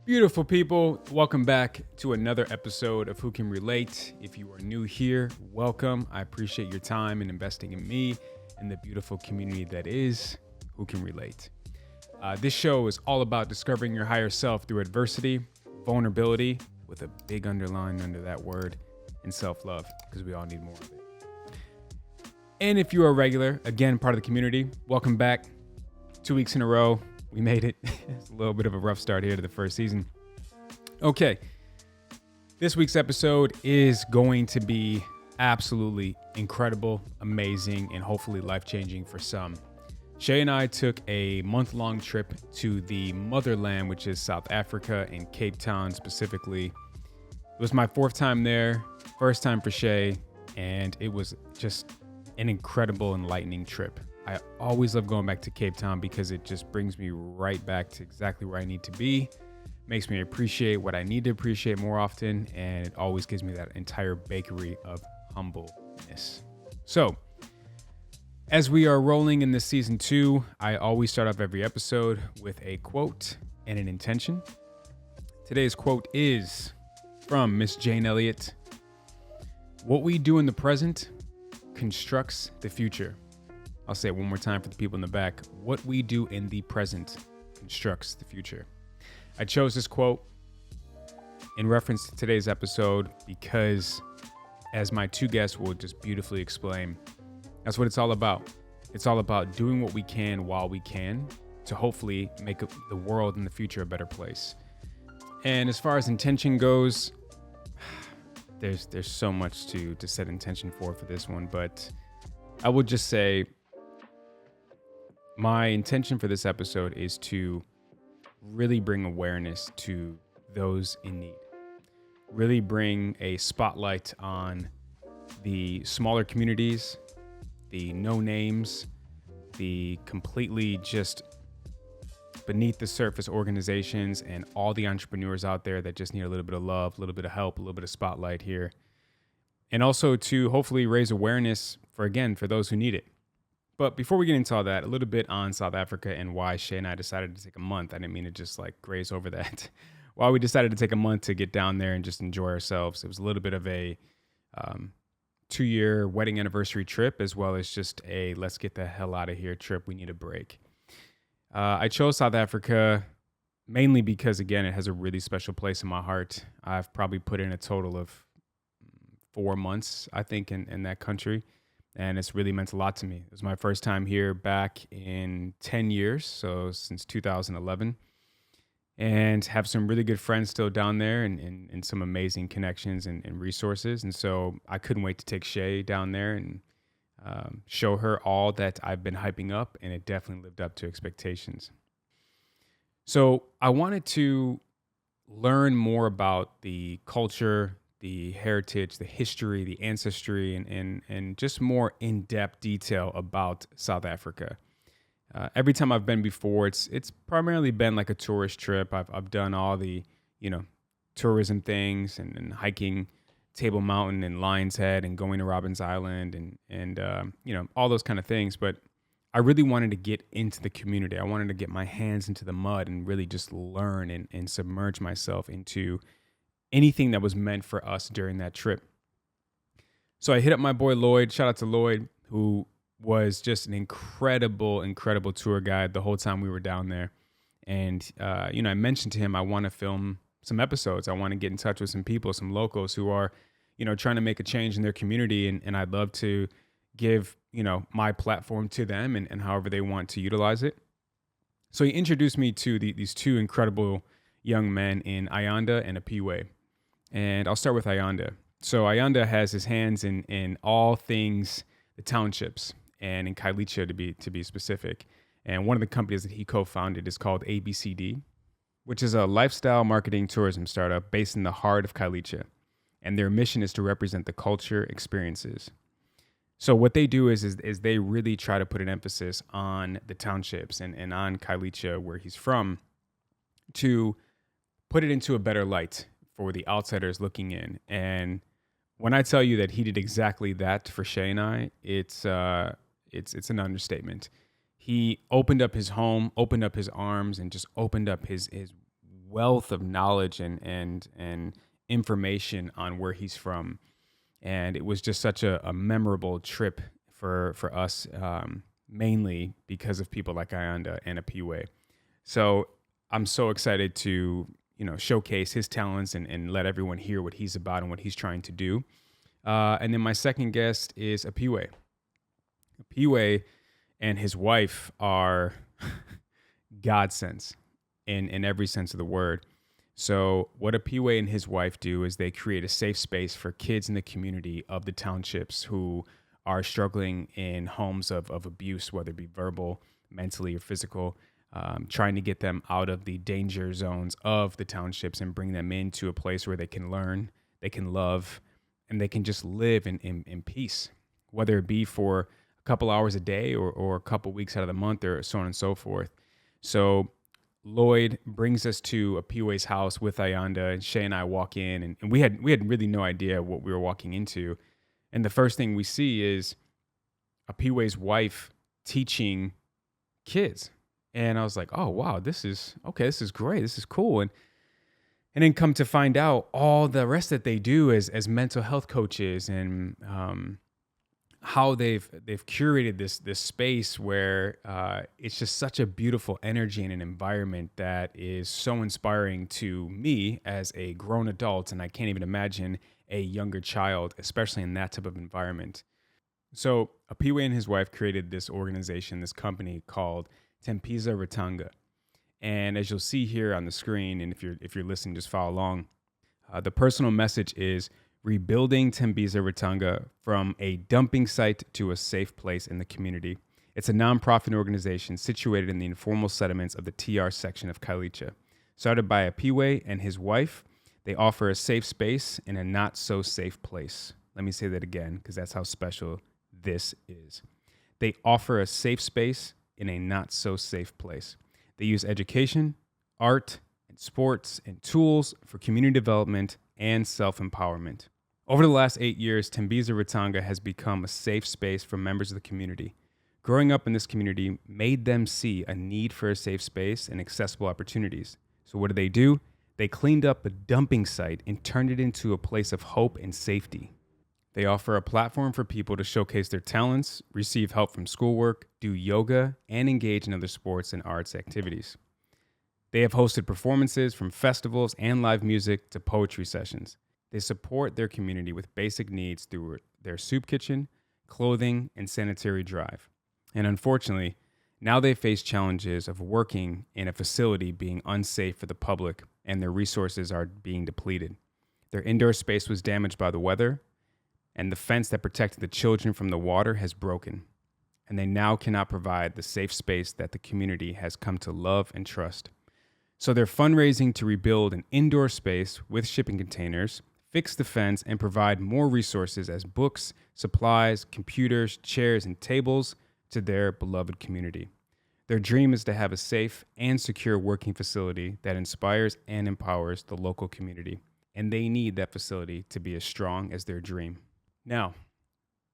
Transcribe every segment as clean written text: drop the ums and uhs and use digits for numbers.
Beautiful people, welcome back to another episode of Who Can Relate. If you are new here, welcome. I appreciate your time and investing in me and the beautiful community that is Who Can Relate. This show is all about discovering your higher self through adversity, vulnerability, with a big underline under that word, and self-love, because we all need more of it. And if you are a regular, again, part of the community, welcome back. 2 weeks in a row. We made it. It's a little bit of a rough start here to the first season. Okay. This week's episode is going to be absolutely incredible, amazing, and hopefully life-changing for some. Shay and I took a month-long trip to the motherland, which is South Africa and Capetown specifically. It was my fourth time there, first time for Shay, and it was just an incredible, enlightening trip. I always love going back to Cape Town because it just brings me right back to exactly where I need to be, makes me appreciate what I need to appreciate more often, and it always gives me that entire bakery of humbleness. So, as we are rolling in this season 2, I always start off every episode with a quote and an intention. Today's quote is from Miss Jane Elliott. What we do in the present constructs the future. I'll say it one more time for the people in the back. What we do in the present constructs the future. I chose this quote in reference to today's episode because, as my two guests will just beautifully explain, that's what it's all about. It's all about doing what we can while we can to hopefully make the world in the future a better place. And as far as intention goes, there's so much to set intention for this one, but I will just say, my intention for this episode is to really bring awareness to those in need. Really bring a spotlight on the smaller communities, the no names, the completely just beneath the surface organizations, and all the entrepreneurs out there that just need a little bit of love, a little bit of help, a little bit of spotlight here. And also to hopefully raise awareness for those who need it. But before we get into all that, a little bit on South Africa and why Shay and I decided to take a month. I didn't mean to just graze over that. Why we decided to take a month to get down there and just enjoy ourselves. It was a little bit of a 2-year wedding anniversary trip, as well as just a let's get the hell out of here trip. We need a break. I chose South Africa mainly because, again, it has a really special place in my heart. I've probably put in a total of 4 months, I think, in that country. And it's really meant a lot to me. It was my first time here back in 10 years, so since 2011. And have some really good friends still down there and some amazing connections and resources. And so I couldn't wait to take Shay down there and show her all that I've been hyping up, and it definitely lived up to expectations. So I wanted to learn more about the culture, the heritage, the history, the ancestry, and just more in-depth detail about South Africa. Every time I've been before, it's primarily been like a tourist trip. I've done all the, tourism things and hiking Table Mountain and Lion's Head and going to Robben's Island and all those kind of things. But I really wanted to get into the community. I wanted to get my hands into the mud and really just learn and submerge myself into anything that was meant for us during that trip. So I hit up my boy Lloyd. Shout out to Lloyd, who was just an incredible, incredible tour guide the whole time we were down there. And, I mentioned to him, I want to film some episodes. I want to get in touch with some people, some locals who are, trying to make a change in their community. And I'd love to give, my platform to them and however they want to utilize it. So he introduced me to these two incredible young men in Ayanda and Apiwe. And I'll start with Ayanda. So Ayanda has his hands in all things the townships and in Kailicha to be specific. And one of the companies that he co-founded is called ABCD, which is a lifestyle marketing tourism startup based in the heart of Kailicha. And their mission is to represent the culture experiences. So what they do is they really try to put an emphasis on the townships and on Kailicha, where he's from, to put it into a better light for the outsiders looking in. And when I tell you that he did exactly that for Shay and I, it's an understatement. He opened up his home, opened up his arms, and just opened up his wealth of knowledge and information on where he's from. And it was just such a memorable trip for us, mainly because of people like Ayanda and Apiwe. So I'm so excited to, showcase his talents and let everyone hear what he's about and what he's trying to do. And then my second guest is Apiwe. Apiwe and his wife are godsends in every sense of the word. So what Apiwe and his wife do is they create a safe space for kids in the community of the townships who are struggling in homes of abuse, whether it be verbal, mentally, or physical, trying to get them out of the danger zones of the townships and bring them into a place where they can learn, they can love, and they can just live in peace, whether it be for a couple hours a day or a couple weeks out of the month or so on and so forth. So Lloyd brings us to Apiwe's house with Ayanda, and Shay and I walk in, and we had really no idea what we were walking into. And the first thing we see is Apiwe's wife teaching kids. And I was like, oh, wow, this is great. This is cool. And then come to find out all the rest that they do as mental health coaches and how they've curated this space where it's just such a beautiful energy and an environment that is so inspiring to me as a grown adult. And I can't even imagine a younger child, especially in that type of environment. So Apiwe and his wife created this organization, this company called Tembisa Rotunga. And as you'll see here on the screen, and if you're listening, just follow along, the personal message is rebuilding Tembisa Rotunga from a dumping site to a safe place in the community. It's a nonprofit organization situated in the informal settlements of the TR section of Kailicha. Started by Apiwe and his wife, they offer a safe space in a not so safe place. Let me say that again, because that's how special this is. They offer a safe space in a not so safe place. They use education, art, and sports and tools for community development and self-empowerment. Over the last 8 years, Tembisa Rotunga has become a safe space for members of the community. Growing up in this community made them see a need for a safe space and accessible opportunities. So what do? They cleaned up a dumping site and turned it into a place of hope and safety. They offer a platform for people to showcase their talents, receive help from schoolwork, do yoga, and engage in other sports and arts activities. They have hosted performances from festivals and live music to poetry sessions. They support their community with basic needs through their soup kitchen, clothing, and sanitary drive. And unfortunately, now they face challenges of working in a facility being unsafe for the public and their resources are being depleted. Their indoor space was damaged by the weather, and the fence that protected the children from the water has broken, and they now cannot provide the safe space that the community has come to love and trust. So they're fundraising to rebuild an indoor space with shipping containers, fix the fence, and provide more resources as books, supplies, computers, chairs, and tables to their beloved community. Their dream is to have a safe and secure working facility that inspires and empowers the local community, and they need that facility to be as strong as their dream. Now,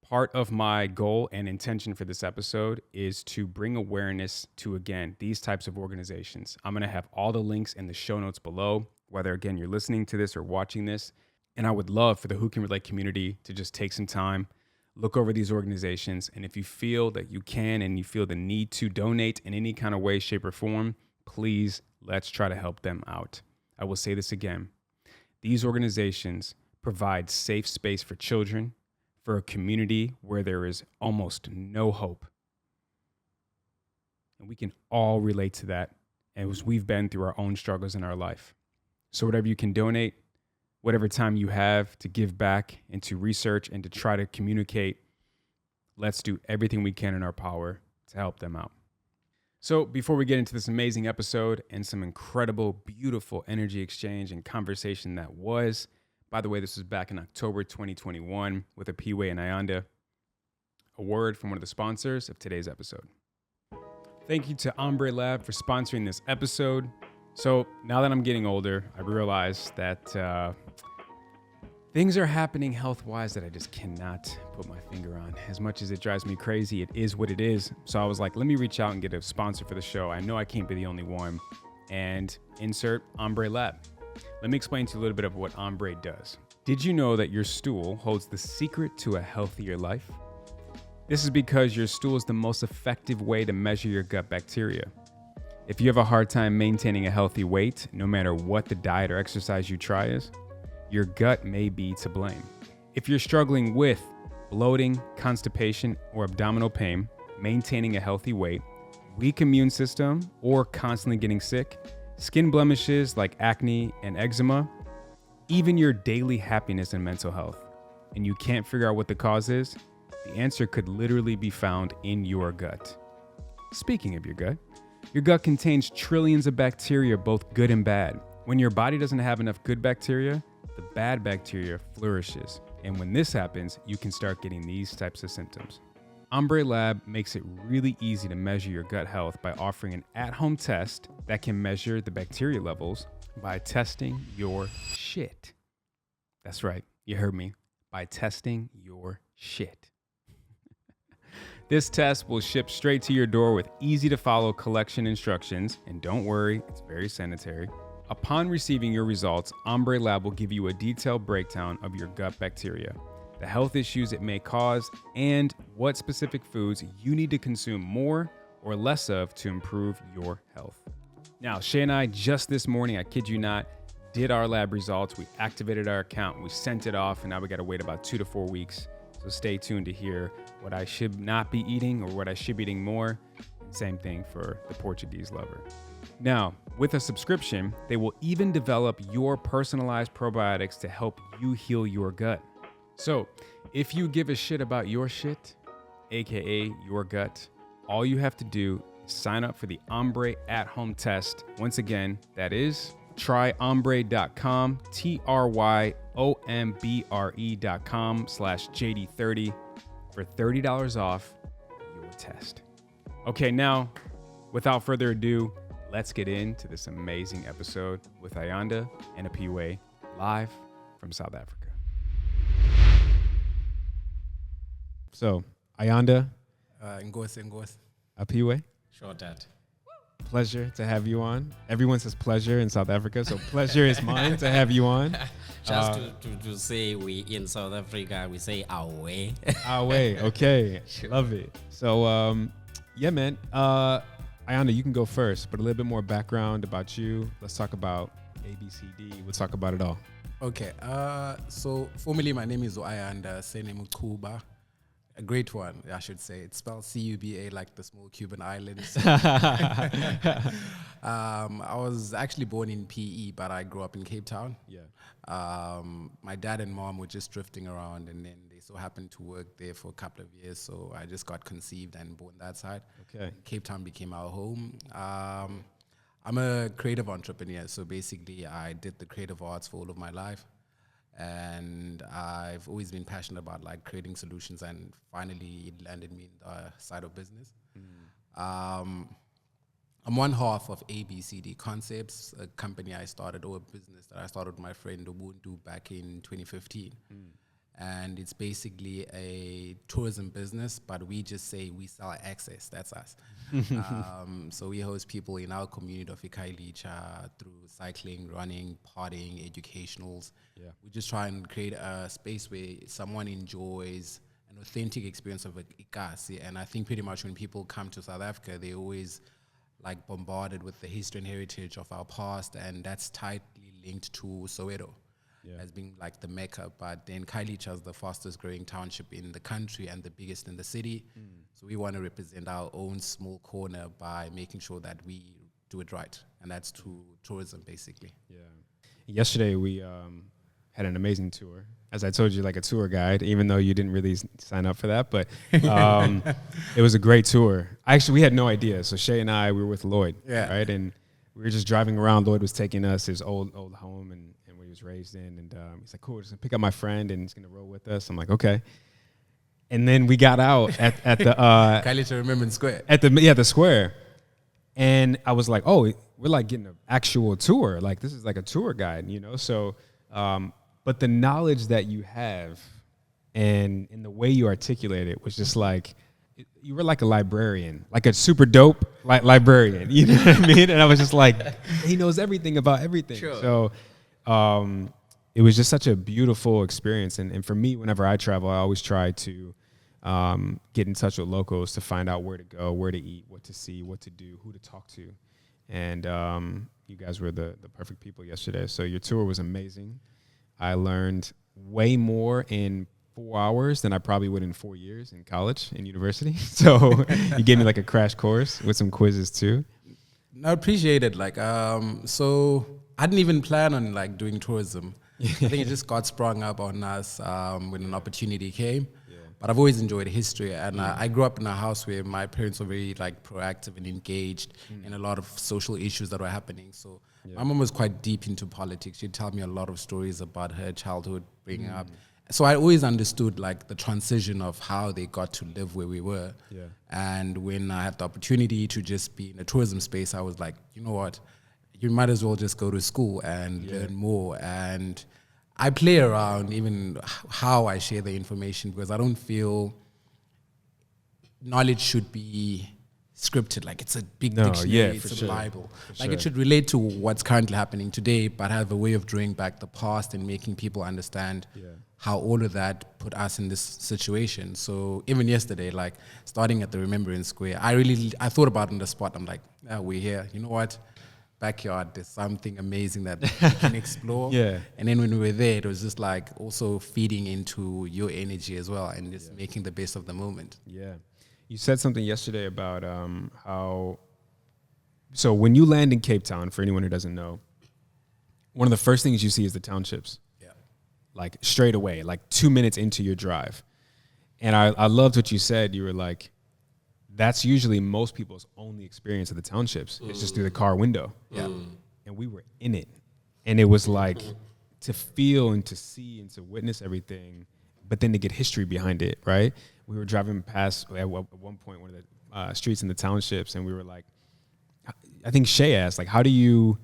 part of my goal and intention for this episode is to bring awareness to, again, these types of organizations. I'm going to have all the links in the show notes below, whether, again, you're listening to this or watching this. And I would love for the Who Can Relate community to just take some time, look over these organizations. And if you feel that you can and you feel the need to donate in any kind of way, shape, or form, please, let's try to help them out. I will say this again. These organizations provide safe space for children, for a community where there is almost no hope. And we can all relate to that as we've been through our own struggles in our life. So whatever you can donate, whatever time you have to give back and to research and to try to communicate, let's do everything we can in our power to help them out. So before we get into this amazing episode and some incredible, beautiful energy exchange and conversation that was, by the way, this was back in October 2021 with Apiwe and Ayanda. A word from one of the sponsors of today's episode. Thank you to Ombre Lab for sponsoring this episode. So now that I'm getting older, I realize that things are happening health-wise that I just cannot put my finger on. As much as it drives me crazy, it is what it is. So I was like, let me reach out and get a sponsor for the show. I know I can't be the only one. and insert Ombre Lab. Let me explain to you a little bit of what Ombre does. Did you know that your stool holds the secret to a healthier life? This is because your stool is the most effective way to measure your gut bacteria. If you have a hard time maintaining a healthy weight, no matter what the diet or exercise you try is, your gut may be to blame. If you're struggling with bloating, constipation, or abdominal pain, maintaining a healthy weight, weak immune system, or constantly getting sick, skin blemishes like acne and eczema, even your daily happiness and mental health, and you can't figure out what the cause is, the answer could literally be found in your gut. Speaking of your gut contains trillions of bacteria, both good and bad. When your body doesn't have enough good bacteria, the bad bacteria flourishes. And when this happens, you can start getting these types of symptoms. Ombre Lab makes it really easy to measure your gut health by offering an at-home test that can measure the bacteria levels by testing your shit. That's right, you heard me, by testing your shit. This test will ship straight to your door with easy-to-follow collection instructions, and don't worry, it's very sanitary. Upon receiving your results, Ombre Lab will give you a detailed breakdown of your gut bacteria, the health issues it may cause, and what specific foods you need to consume more or less of to improve your health. Now, Shay and I just this morning, I kid you not, did our lab results. We activated our account, we sent it off, and now we got to wait about 2 to 4 weeks. So stay tuned to hear what I should not be eating or what I should be eating more. Same thing for the Portuguese lover. Now, with a subscription, they will even develop your personalized probiotics to help you heal your gut. So if you give a shit about your shit, aka your gut, all you have to do is sign up for the Ombre at-home test. Once again, that is tryombre.com, tryombre.com/JD30 for $30 off your test. Okay, now, without further ado, let's get into this amazing episode with Ayanda and Apiwe, live from South Africa. So, Ayanda, Ngozi. Apiwe, Sure, Dad. pleasure to have you on. Everyone says pleasure in South Africa, so pleasure is mine to have you on. Just to say we in South Africa, we say our way. Our way, okay. Sure. Love it. So, yeah, man. Ayanda, you can go first, but a little bit more background about you. Let's talk about ABCD. We'll talk about it all. Okay. So formally, my name is Ayanda, surname Cuba. A great one, I should say. It's spelled Cuba, like the small Cuban islands. I was actually born in PE, but I grew up in Cape Town. Yeah. My dad and mom were just drifting around, and then they so happened to work there for a couple of years. So I just got conceived and born that side. Okay. Cape Town became our home. I'm a creative entrepreneur, so basically I did the creative arts for all of my life. And I've always been passionate about like creating solutions, and finally it landed me in the side of business. I'm one half of ABCD Concepts, a company I started, or a business that I started with my friend Ubuntu back in 2015. And it's basically a tourism business, but we just say we sell access. That's us. So we host people in our community of Ikailicha through cycling, running, partying, educationals. Yeah. We just try and create a space where someone enjoys an authentic experience of Ikasi. And I think pretty much when people come to South Africa, they always like bombarded with the history and heritage of our past, and that's tightly linked to Soweto. As being like the mecca, but then Kailicha is the fastest growing township in the country and the biggest in the city. So we want to represent our own small corner by making sure that we do it right, and that's through tourism basically. Yeah. Yesterday we had an amazing tour. As I told you, like a tour guide, even though you didn't really sign up for that, but it was a great tour. Actually, we had no idea. So Shay and I, we were with Lloyd, right? And we were just driving around. Lloyd was taking us his old home and where he was raised in, and he's like, cool, just gonna pick up my friend and he's gonna roll with us. I'm like, okay. And then we got out at the Kailicha Remembrance Square. At the square, and I was like, oh, we're like getting an actual tour. Like this is like a tour guide, you know. So, but the knowledge that you have, and the way you articulate it was just like, you were like a librarian, like a super dope librarian. You know what I mean? And I was just like, he knows everything about everything. Sure. So it was just such a beautiful experience. And for me, whenever I travel, I always try to get in touch with locals to find out where to go, where to eat, what to see, what to do, who to talk to. And you guys were the perfect people yesterday. So your tour was amazing. I learned way more in 4 hours than I probably would in 4 years in college and university. So you gave me like a crash course with some quizzes too. I appreciate it. Like, so I didn't even plan on like doing tourism. I think it just got sprung up on us when an opportunity came. But I've always enjoyed history, and I grew up in a house where my parents were very like proactive and engaged in a lot of social issues that were happening. So my mom was quite deep into politics. She'd tell me a lot of stories about her childhood bringing up. So I always understood like the transition of how they got to live where we were. Yeah. And when I had the opportunity to just be in a tourism space, I was like, you know what, you might as well just go to school and learn more. And I play around even how I share the information, because I don't feel knowledge should be scripted. Like it's a big dictionary, it's a Bible. Like it should relate to what's currently happening today, but have a way of drawing back the past and making people understand how all of that put us in this situation. So even yesterday, like starting at the Remembrance Square, I thought about it on the spot. I'm like, we're here. You know what? Backyard, there's something amazing that we can explore. And then when we were there, it was just like also feeding into your energy as well and just making the best of the moment. Yeah. You said something yesterday about how, so when you land in Cape Town, for anyone who doesn't know, one of the first things you see is the townships. Like straight away, like 2 minutes into your drive. And I loved what you said. You were like, that's usually most people's only experience of the townships. It's just through the car window. And we were in it. And it was like to feel and to see and to witness everything, but then to get history behind it, right? We were driving past at one point one of the streets in the townships, and we were like, I think Shay asked, like, how do you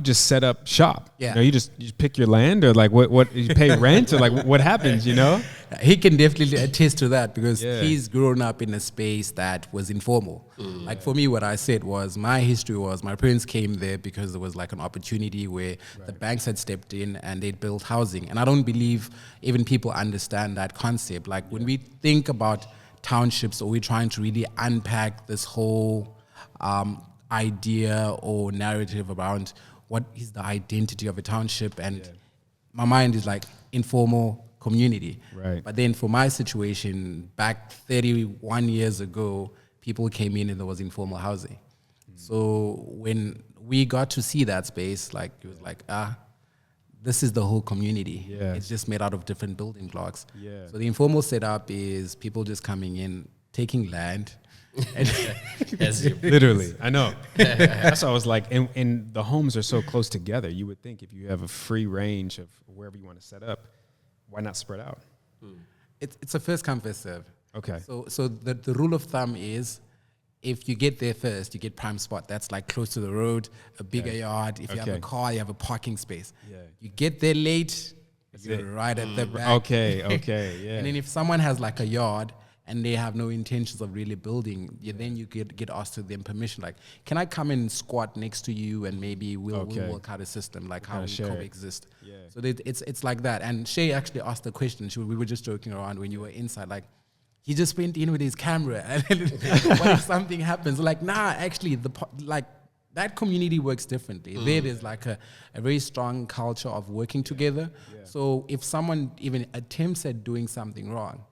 just set up shop? You know, you pick your land, or like what you pay rent, or like what happens, you know? He can definitely attest to that, because he's grown up in a space that was informal. Like for me, what I said was my history was my parents came there because there was like an opportunity where the banks had stepped in and they'd built housing. And I don't believe even people understand that concept. Like when we think about townships, or we're trying to really unpack this whole idea or narrative around what is the identity of a township, and my mind is like informal community. But then for my situation, back 31 years ago, people came in and there was informal housing. So when we got to see that space, like it was like, this is the whole community. It's just made out of different building blocks. So the informal setup is people just coming in, taking land. Literally, I know. That's what I was like. And the homes are so close together. You would think if you have a free range of wherever you want to set up, why not spread out? It's a first come, first serve. Okay. So the rule of thumb is, if you get there first, you get prime spot. That's like close to the road, a bigger yard. If you have a car, you have a parking space. You get there late, you're right at the back. Okay. And then if someone has like a yard and they have no intentions of really building, then you get asked to them permission. Like, can I come and squat next to you, and maybe we'll work out a system, like how we coexist. So it's like that. And Shay actually asked the question. We were just joking around when you were inside, like, he just went in with his camera, and what if something happens? Like, nah, actually, that community works differently. There's like a very strong culture of working together. So if someone even attempts at doing something wrong,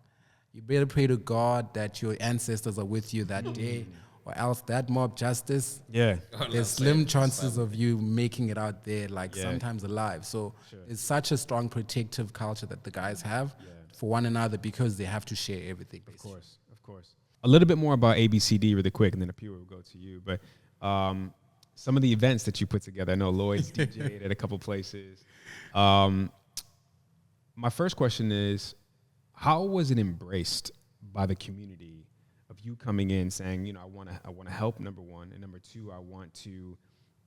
you better pray to God that your ancestors are with you that day, or else that mob justice, there's slim chances of you making it out there, like sometimes alive. So it's such a strong protective culture that the guys have for one another, because they have to share everything. Of course. A little bit more about ABCD really quick, and then Apua will go to you. But some of the events that you put together, I know Lloyd's DJ'd at a couple places. My first question is, how was it embraced by the community of you coming in saying, you know, I want to help, number one, and number two, I want to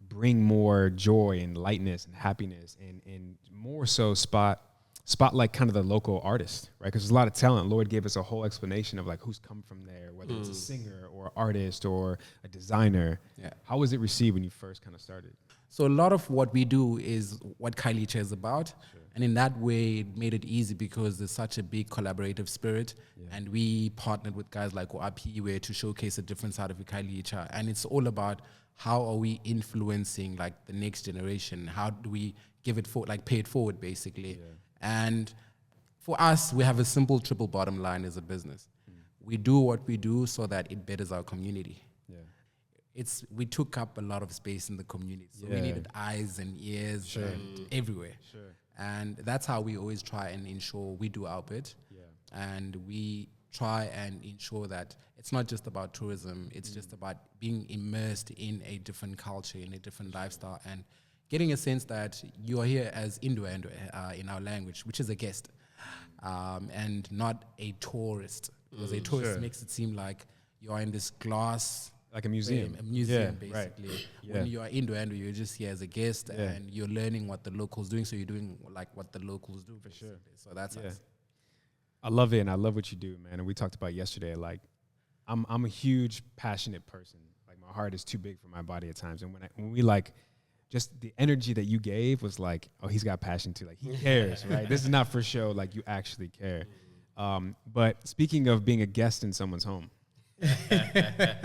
bring more joy and lightness and happiness, and more so spot spotlight kind of the local artist, right? Because there's a lot of talent. Lloyd gave us a whole explanation of like who's come from there, whether it's a singer or an artist or a designer. Yeah. How was it received when you first kind of started? So a lot of what we do is what Kailicha is about. Sure. And in that way, it made it easy because there's such a big collaborative spirit. Yeah. And we partnered with guys like Oapiwe to showcase a different side of Kailicha. And it's all about how are we influencing like the next generation? How do we give it for like pay it forward basically? Yeah. And for us, we have a simple triple bottom line as a business. We do what we do so that it betters our community. Yeah. We took up a lot of space in the community. So we needed eyes and ears and everywhere. Sure. And that's how we always try and ensure we do our bit. Yeah. And we try and ensure that it's not just about tourism, it's just about being immersed in a different culture, in a different lifestyle, and getting a sense that you are here as Indo in our language, which is a guest, and not a tourist. Because a tourist makes it seem like you are in this glass... Like a museum. A museum, basically. Right. Yeah. When you are Indo, you're just here as a guest, and you're learning what the locals doing, so you're doing like what the locals do. For sure. So that's us. I love it, and I love what you do, man. And we talked about yesterday, like, I'm a huge, passionate person. Like, my heart is too big for my body at times. And when we like... just the energy that you gave was like, oh, he's got passion too. Like, he cares, right? This is not for show. Like, you actually care. But speaking of being a guest in someone's home,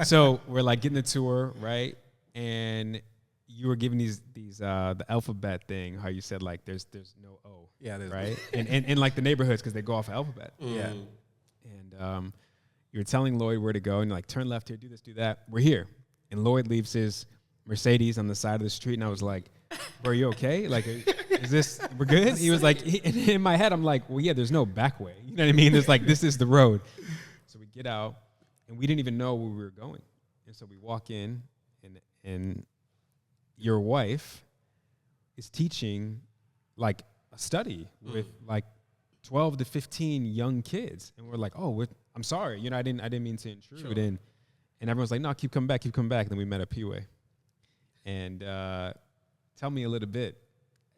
so we're like getting the tour, right? And you were giving these the alphabet thing. How you said like there's no O, right? and like the neighborhoods because they go off alphabet. Yeah. And you were telling Lloyd where to go, and you're like turn left here, do this, do that. We're here, and Lloyd leaves his Mercedes on the side of the street, and I was like, bro, are you okay? Like, is this, we're good? He was like, in my head, I'm like, well, yeah, there's no back way. You know what I mean? It's like, this is the road. So we get out, and we didn't even know where we were going. And so we walk in, and your wife is teaching, like, a study with, like, 12 to 15 young kids. And we're like, oh, I'm sorry. You know, I didn't mean to intrude. Sure. And everyone's like, no, keep coming back. And then we met at P-Way. And tell me a little bit,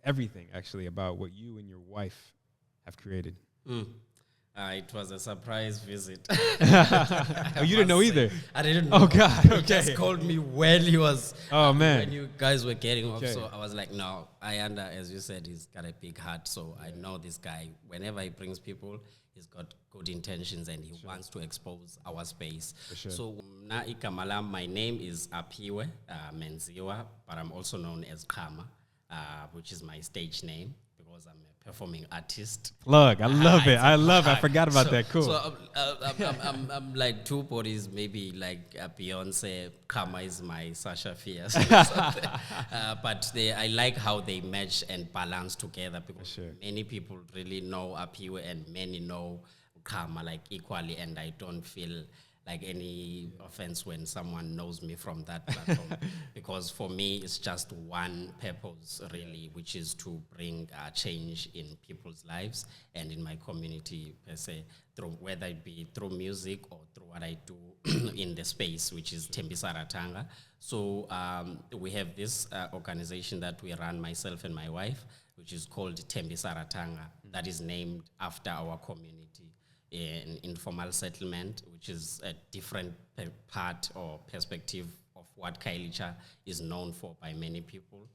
everything actually, about what you and your wife have created. It was a surprise visit. Oh, you didn't know either? I didn't know. Oh, God. Okay. He just called me when he was... Oh, man. When you guys were getting off. So I was like, no, Ayanda, as you said, he's got a big heart. So I know this guy, whenever he brings people, he's got good intentions and he wants to expose our space. So na ikamala, my name is Apiwe Menziwa, but I'm also known as Kama, which is my stage name because I'm a performing artist. Plug, I love it. I forgot about that. Cool. So I'm like two bodies, maybe like Beyonce. Kama is my Sasha Fierce. But I like how they match and balance together because many people really know Apiwe and many know Kama like equally, and I don't feel like any offense when someone knows me from that platform because for me it's just one purpose really, which is to bring change in people's lives and in my community per se, through whether it be through music or through what I do in the space, which is Tembisa Rotunga. So we have this organization that we run, myself and my wife, which is called Tembisa Rotunga, that is named after our community in informal settlement, which is a different part or perspective of what Kailicha is known for by many people.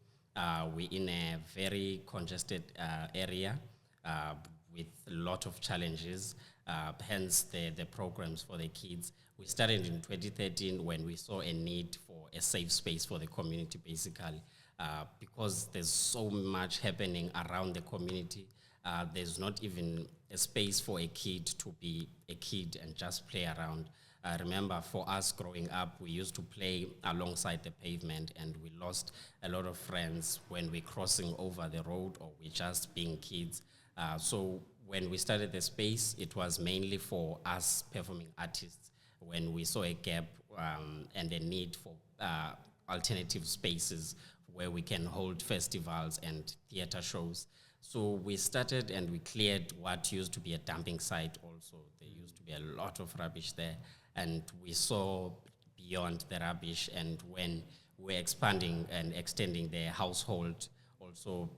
We're in a very congested area with a lot of challenges, hence the programs for the kids. We started in 2013 when we saw a need for a safe space for the community, basically, because there's so much happening around the community. There's not even a space for a kid to be a kid and just play around. I remember for us growing up, we used to play alongside the pavement, and we lost a lot of friends when we're crossing over the road or we're just being kids. So when we started the space, it was mainly for us performing artists when we saw a gap and a need for alternative spaces where we can hold festivals and theater shows. So we started and we cleared what used to be a dumping site also. There used to be a lot of rubbish there. And we saw beyond the rubbish, and when we're expanding and extending the household, also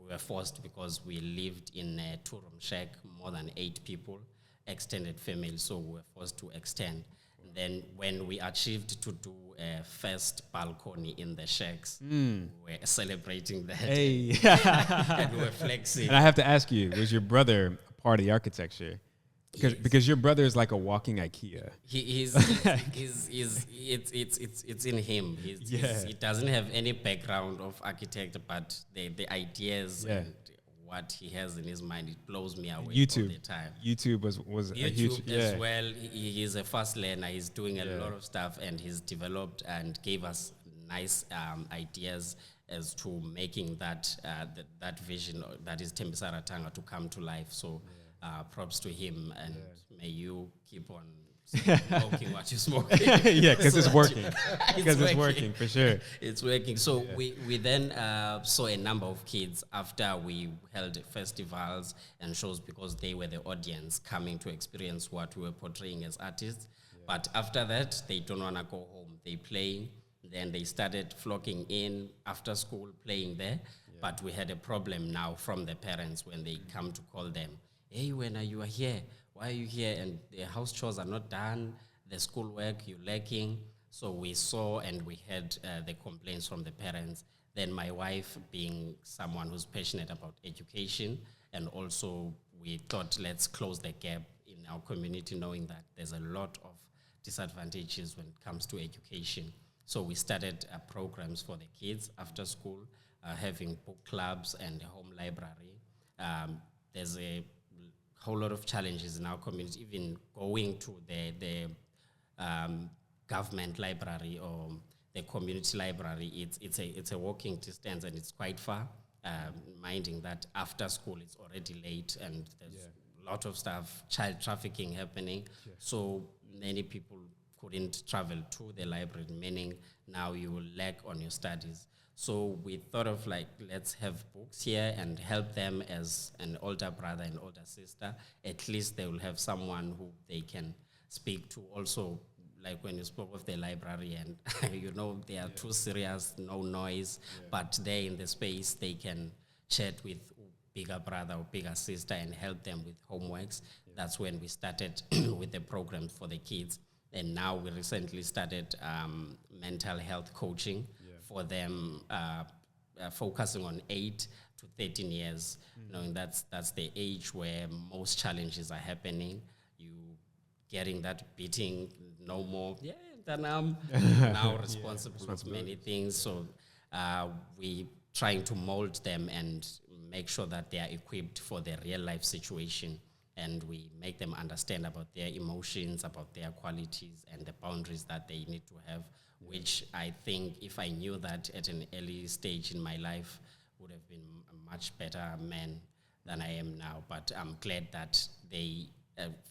we were forced because we lived in a two-room shack, more than 8 people, extended family, so we were forced to extend. And then when we achieved to do a first balcony in the shacks, we were celebrating that. Hey. And we were flexing. And I have to ask you, was your brother a part of the architecture? Because your brother is like a walking IKEA. It's in him. He doesn't have any background of architect, but the ideas and what he has in his mind, it blows me away all the time. YouTube was a huge... YouTube as well. He is a fast learner. He's doing a lot of stuff, and he's developed and gave us nice ideas as to making that vision that is Tembisa Rotunga to come to life. So props to him, and may you keep on smoking what you're smoking. Yeah, because it's working. Because it's working, for sure. It's working. So we then saw a number of kids after we held festivals and shows, because they were the audience coming to experience what we were portraying as artists. But after that, they don't want to go home. They play. Then they started flocking in after school, playing there. But we had a problem now from the parents when they come to call them. Hey, when you are here, why are you here? And the house chores are not done, the schoolwork, you're lacking. So we saw and we heard the complaints from the parents. Then my wife, being someone who's passionate about education, and also we thought, let's close the gap in our community, knowing that there's a lot of disadvantages when it comes to education. So we started programs for the kids after school, having book clubs and a home library. There's a whole lot of challenges in our community, even going to the government library or the community library. It's a walking distance, and it's quite far, minding that after school it's already late, and there's a lot of stuff, child trafficking happening. So many people couldn't travel to the library, meaning now you will lack on your studies. So we thought of like, let's have books here and help them as an older brother and older sister. At least they will have someone who they can speak to. Also, like when you spoke of the library, and they are too serious, no noise, but there in the space they can chat with bigger brother or bigger sister and help them with homeworks. That's when we started with the program for the kids. And now we recently started mental health coaching for them, focusing on 8 to 13 years, knowing that's the age where most challenges are happening. You getting that beating, no more, then I'm now responsible for many things. So we trying to mold them and make sure that they are equipped for their real life situation. And we make them understand about their emotions, about their qualities, and the boundaries that they need to have, which I think if I knew that at an early stage in my life, would have been a much better man than I am now. But I'm glad that they,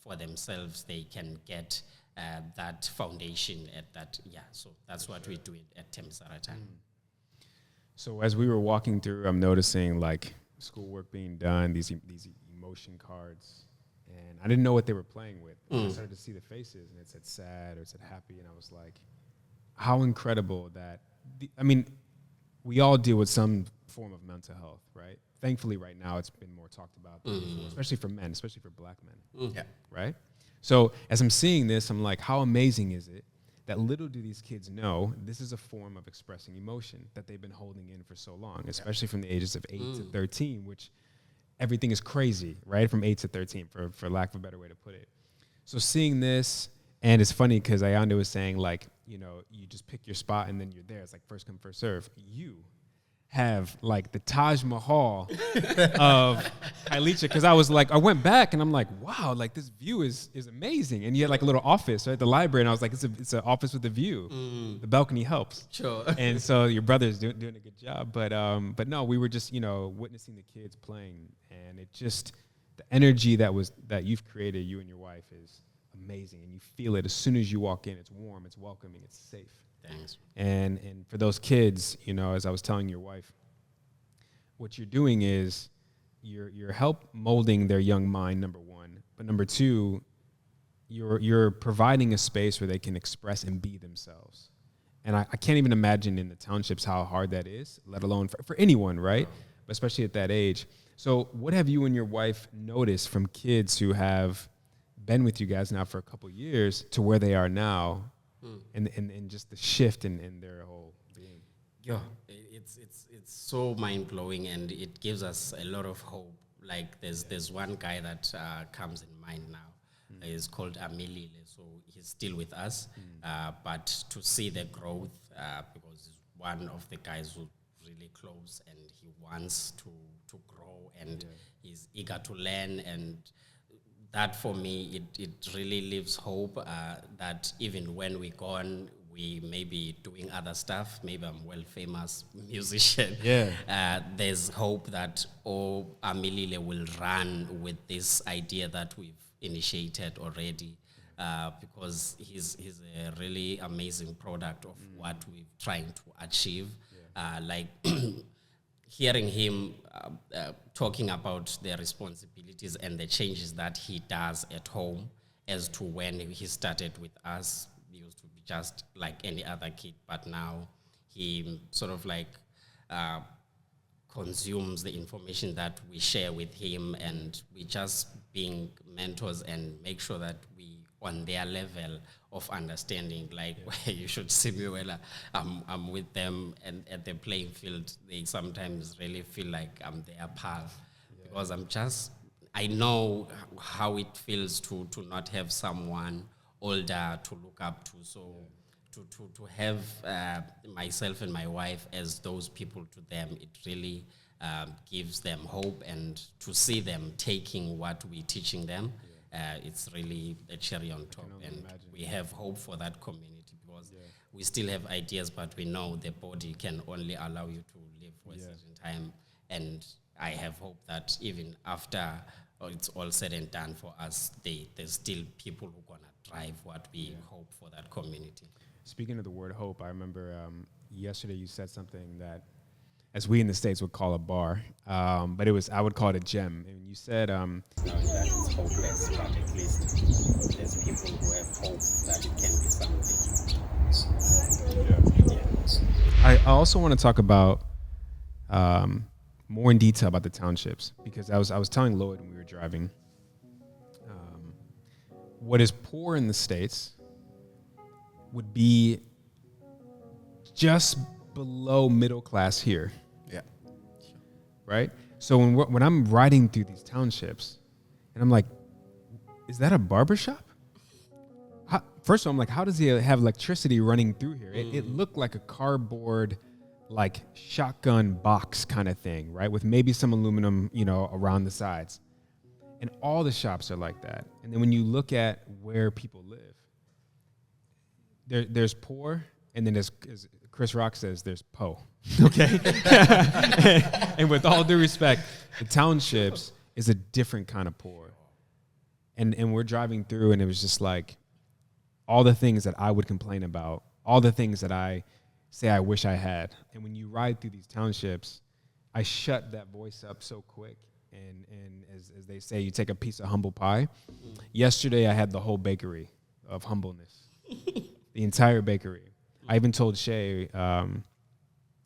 for themselves, they can get that foundation at that. So that's what we do at Tembisa Rotunga. So as we were walking through, I'm noticing like schoolwork being done, these emotion cards. And I didn't know what they were playing with. I started to see the faces, and it said sad or it said happy, and I was like, how incredible that, we all deal with some form of mental health, right? Thankfully, right now, it's been more talked about, before, especially for men, especially for black men, right? So as I'm seeing this, I'm like, how amazing is it that little do these kids know this is a form of expressing emotion that they've been holding in for so long, especially from the ages of 8 to 13, which everything is crazy, right? From 8 to 13, for lack of a better way to put it. So seeing this, and it's funny because Ayanda was saying, like, you just pick your spot and then you're there. It's like first come, first serve. You have like the Taj Mahal of Kailicha, because I went back and I'm like, wow, like this view is amazing. And you had like a little office, right? The library, and I was like, it's an office with a view. The balcony helps. Sure. And so your brother's doing a good job. But no, we were just, witnessing the kids playing, and it just, the energy that you've created, you and your wife, is amazing. And you feel it as soon as you walk in. It's warm, it's welcoming, it's safe. Thanks. And for those kids, as I was telling your wife, what you're doing is you're help molding their young mind, number one. But number two, you're providing a space where they can express and be themselves. And I can't even imagine in the townships how hard that is, let alone for anyone, right? especially at that age. So what have you and your wife noticed from kids who have been with you guys now for a couple of years to where they are now, and just the shift in their whole being? Yeah, it's so mind blowing, and it gives us a lot of hope. Like there's one guy that comes in mind now. He's called Amilile, so he's still with us. But to see the growth, because he's one of the guys who's really close, and he wants to grow, and he's eager to learn, and that for me, it really leaves hope that even when we're gone, we may be doing other stuff. Maybe I'm well-famous musician. There's hope that Amilile will run with this idea that we've initiated already, because he's a really amazing product of what we're trying to achieve. Like hearing him talking about the responsibilities and the changes that he does at home as to when he started with us. He used to be just like any other kid, but now he sort of like consumes the information that we share with him, and we just being mentors and make sure that we on their level of understanding. Like where you should see me when I'm with them and at the playing field, they sometimes really feel like I'm their pal, because I know how it feels to not have someone older to look up to. So to have myself and my wife as those people to them, it really gives them hope, and to see them taking what we're teaching them, it's really a cherry on top. And we have hope for that community, because we still have ideas, but we know the body can only allow you to live for a certain time. And I have hope that even after it's all said and done for us, there's still people who are going to drive what we hope for that community. Speaking of the word hope, I remember yesterday you said something that, as we in the States would call a bar, but I would call it a gem. And you said, knowing that it's hopeless, but at least there's people who have hope that it can be something. I also want to talk about more in detail about the townships, because I was telling Lloyd when we were driving, what is poor in the States would be just below middle class here. Right? So when I'm riding through these townships, and I'm like, is that a barbershop? First of all, I'm like, how does he have electricity running through here? It looked like a cardboard, like shotgun box kind of thing, right? With maybe some aluminum, around the sides. And all the shops are like that. And then when you look at where people live, there's poor, and then there's, as Chris Rock says, there's po. Okay? And with all due respect, the townships is a different kind of poor. And we're driving through, and it was just like all the things that I would complain about, all the things that I say I wish I had. And when you ride through these townships, I shut that voice up so quick. And as they say, you take a piece of humble pie. Yesterday, I had the whole bakery of humbleness, the entire bakery. I even told Shay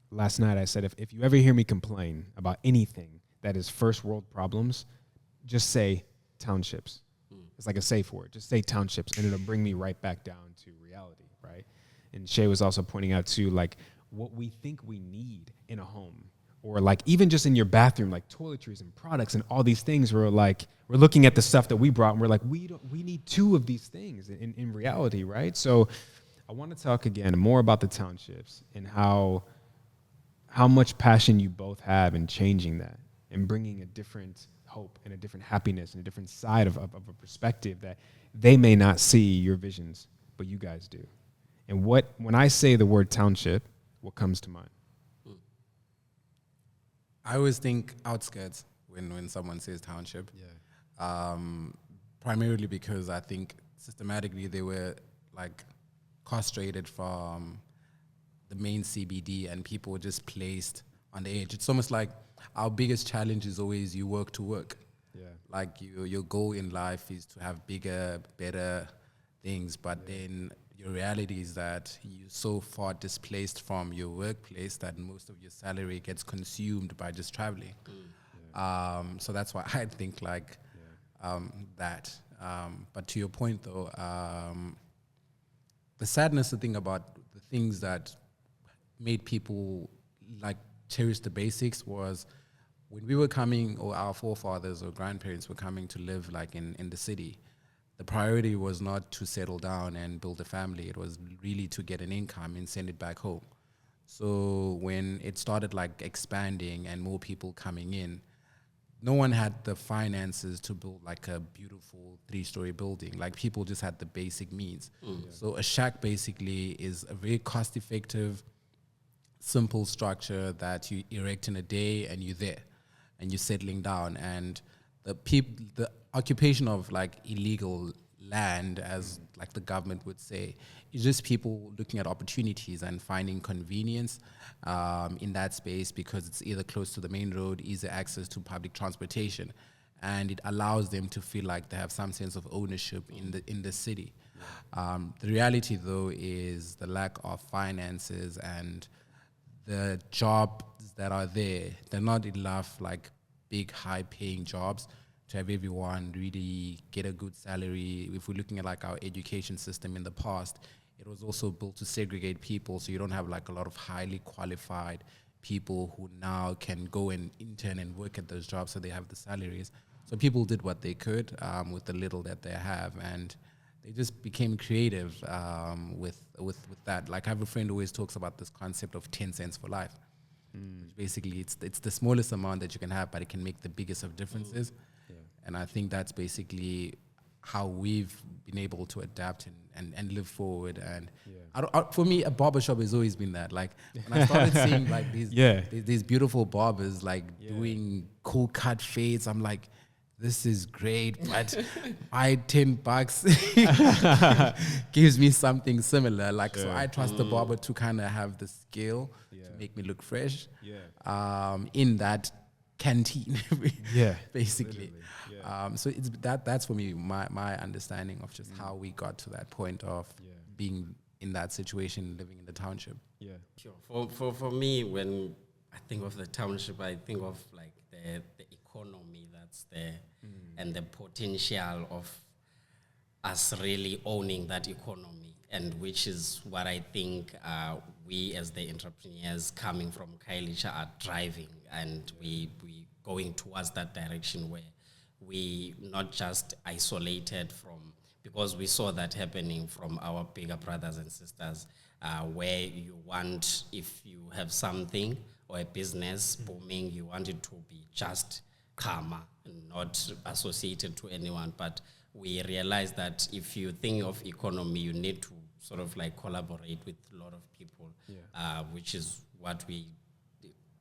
last night, I said, if you ever hear me complain about anything that is first world problems, just say townships. It's like a safe word. Just say townships, and it'll bring me right back down to reality, right? And Shay was also pointing out, too, like what we think we need in a home, or like even just in your bathroom, like toiletries and products and all these things, we're looking at the stuff that we brought, and we're like, we need two of these things in reality, right? So I want to talk again more about the townships and how much passion you both have in changing that and bringing a different hope and a different happiness and a different side of a perspective that they may not see your visions, but you guys do. And when I say the word township, what comes to mind? I always think outskirts when someone says township. Primarily because I think systematically they were like castrated from the main CBD, and people were just placed on the edge. It's almost like our biggest challenge is always you work to work. Like your goal in life is to have bigger, better things, but then your reality is that you're so far displaced from your workplace that most of your salary gets consumed by just traveling. So that's why I think like that. But to your point though, the sadness, the thing about the things that made people like cherish the basics was when we were coming, or our forefathers or grandparents were coming to live like in the city, the priority was not to settle down and build a family. It was really to get an income and send it back home. So when it started like expanding and more people coming in, no one had the finances to build like a beautiful 3-story building. Like people just had the basic means. So a shack basically is a very cost-effective, simple structure that you erect in a day and you're there and you're settling down. And the occupation of like illegal land, as like the government would say, is just people looking at opportunities and finding convenience in that space because it's either close to the main road, easy access to public transportation, and it allows them to feel like they have some sense of ownership in the city. The reality though is the lack of finances and the jobs that are there, they're not enough like big high paying jobs to have everyone really get a good salary. If we're looking at like our education system in the past, it was also built to segregate people, so you don't have like a lot of highly qualified people who now can go and intern and work at those jobs, so they have the salaries. So people did what they could with the little that they have, and they just became creative with that. Like I have a friend who always talks about this concept of 10 cents for life. Which basically, it's the smallest amount that you can have, but it can make the biggest of differences. And I think that's basically how we've been able to adapt and live forward. And for me, a barbershop has always been that. Like when I started seeing like these beautiful barbers like doing cool cut fades, I'm like, this is great, but my $10 gives me something similar. Like, so I trust the barber to kind of have the skill to make me look fresh in that canteen, basically. So it's that's for me my understanding of just how we got to that point of being in that situation, living in the township. Sure. For me, when I think of the township, I think of like the economy that's there and the potential of us really owning that economy, and which is what I think we as the entrepreneurs coming from Khayelitsha are driving, and we going towards that direction where we not just isolated from, because we saw that happening from our bigger brothers and sisters, where you want, if you have something or a business booming, you want it to be just karma and not associated to anyone. But we realize that if you think of economy, you need to sort of like collaborate with a lot of people, which is what we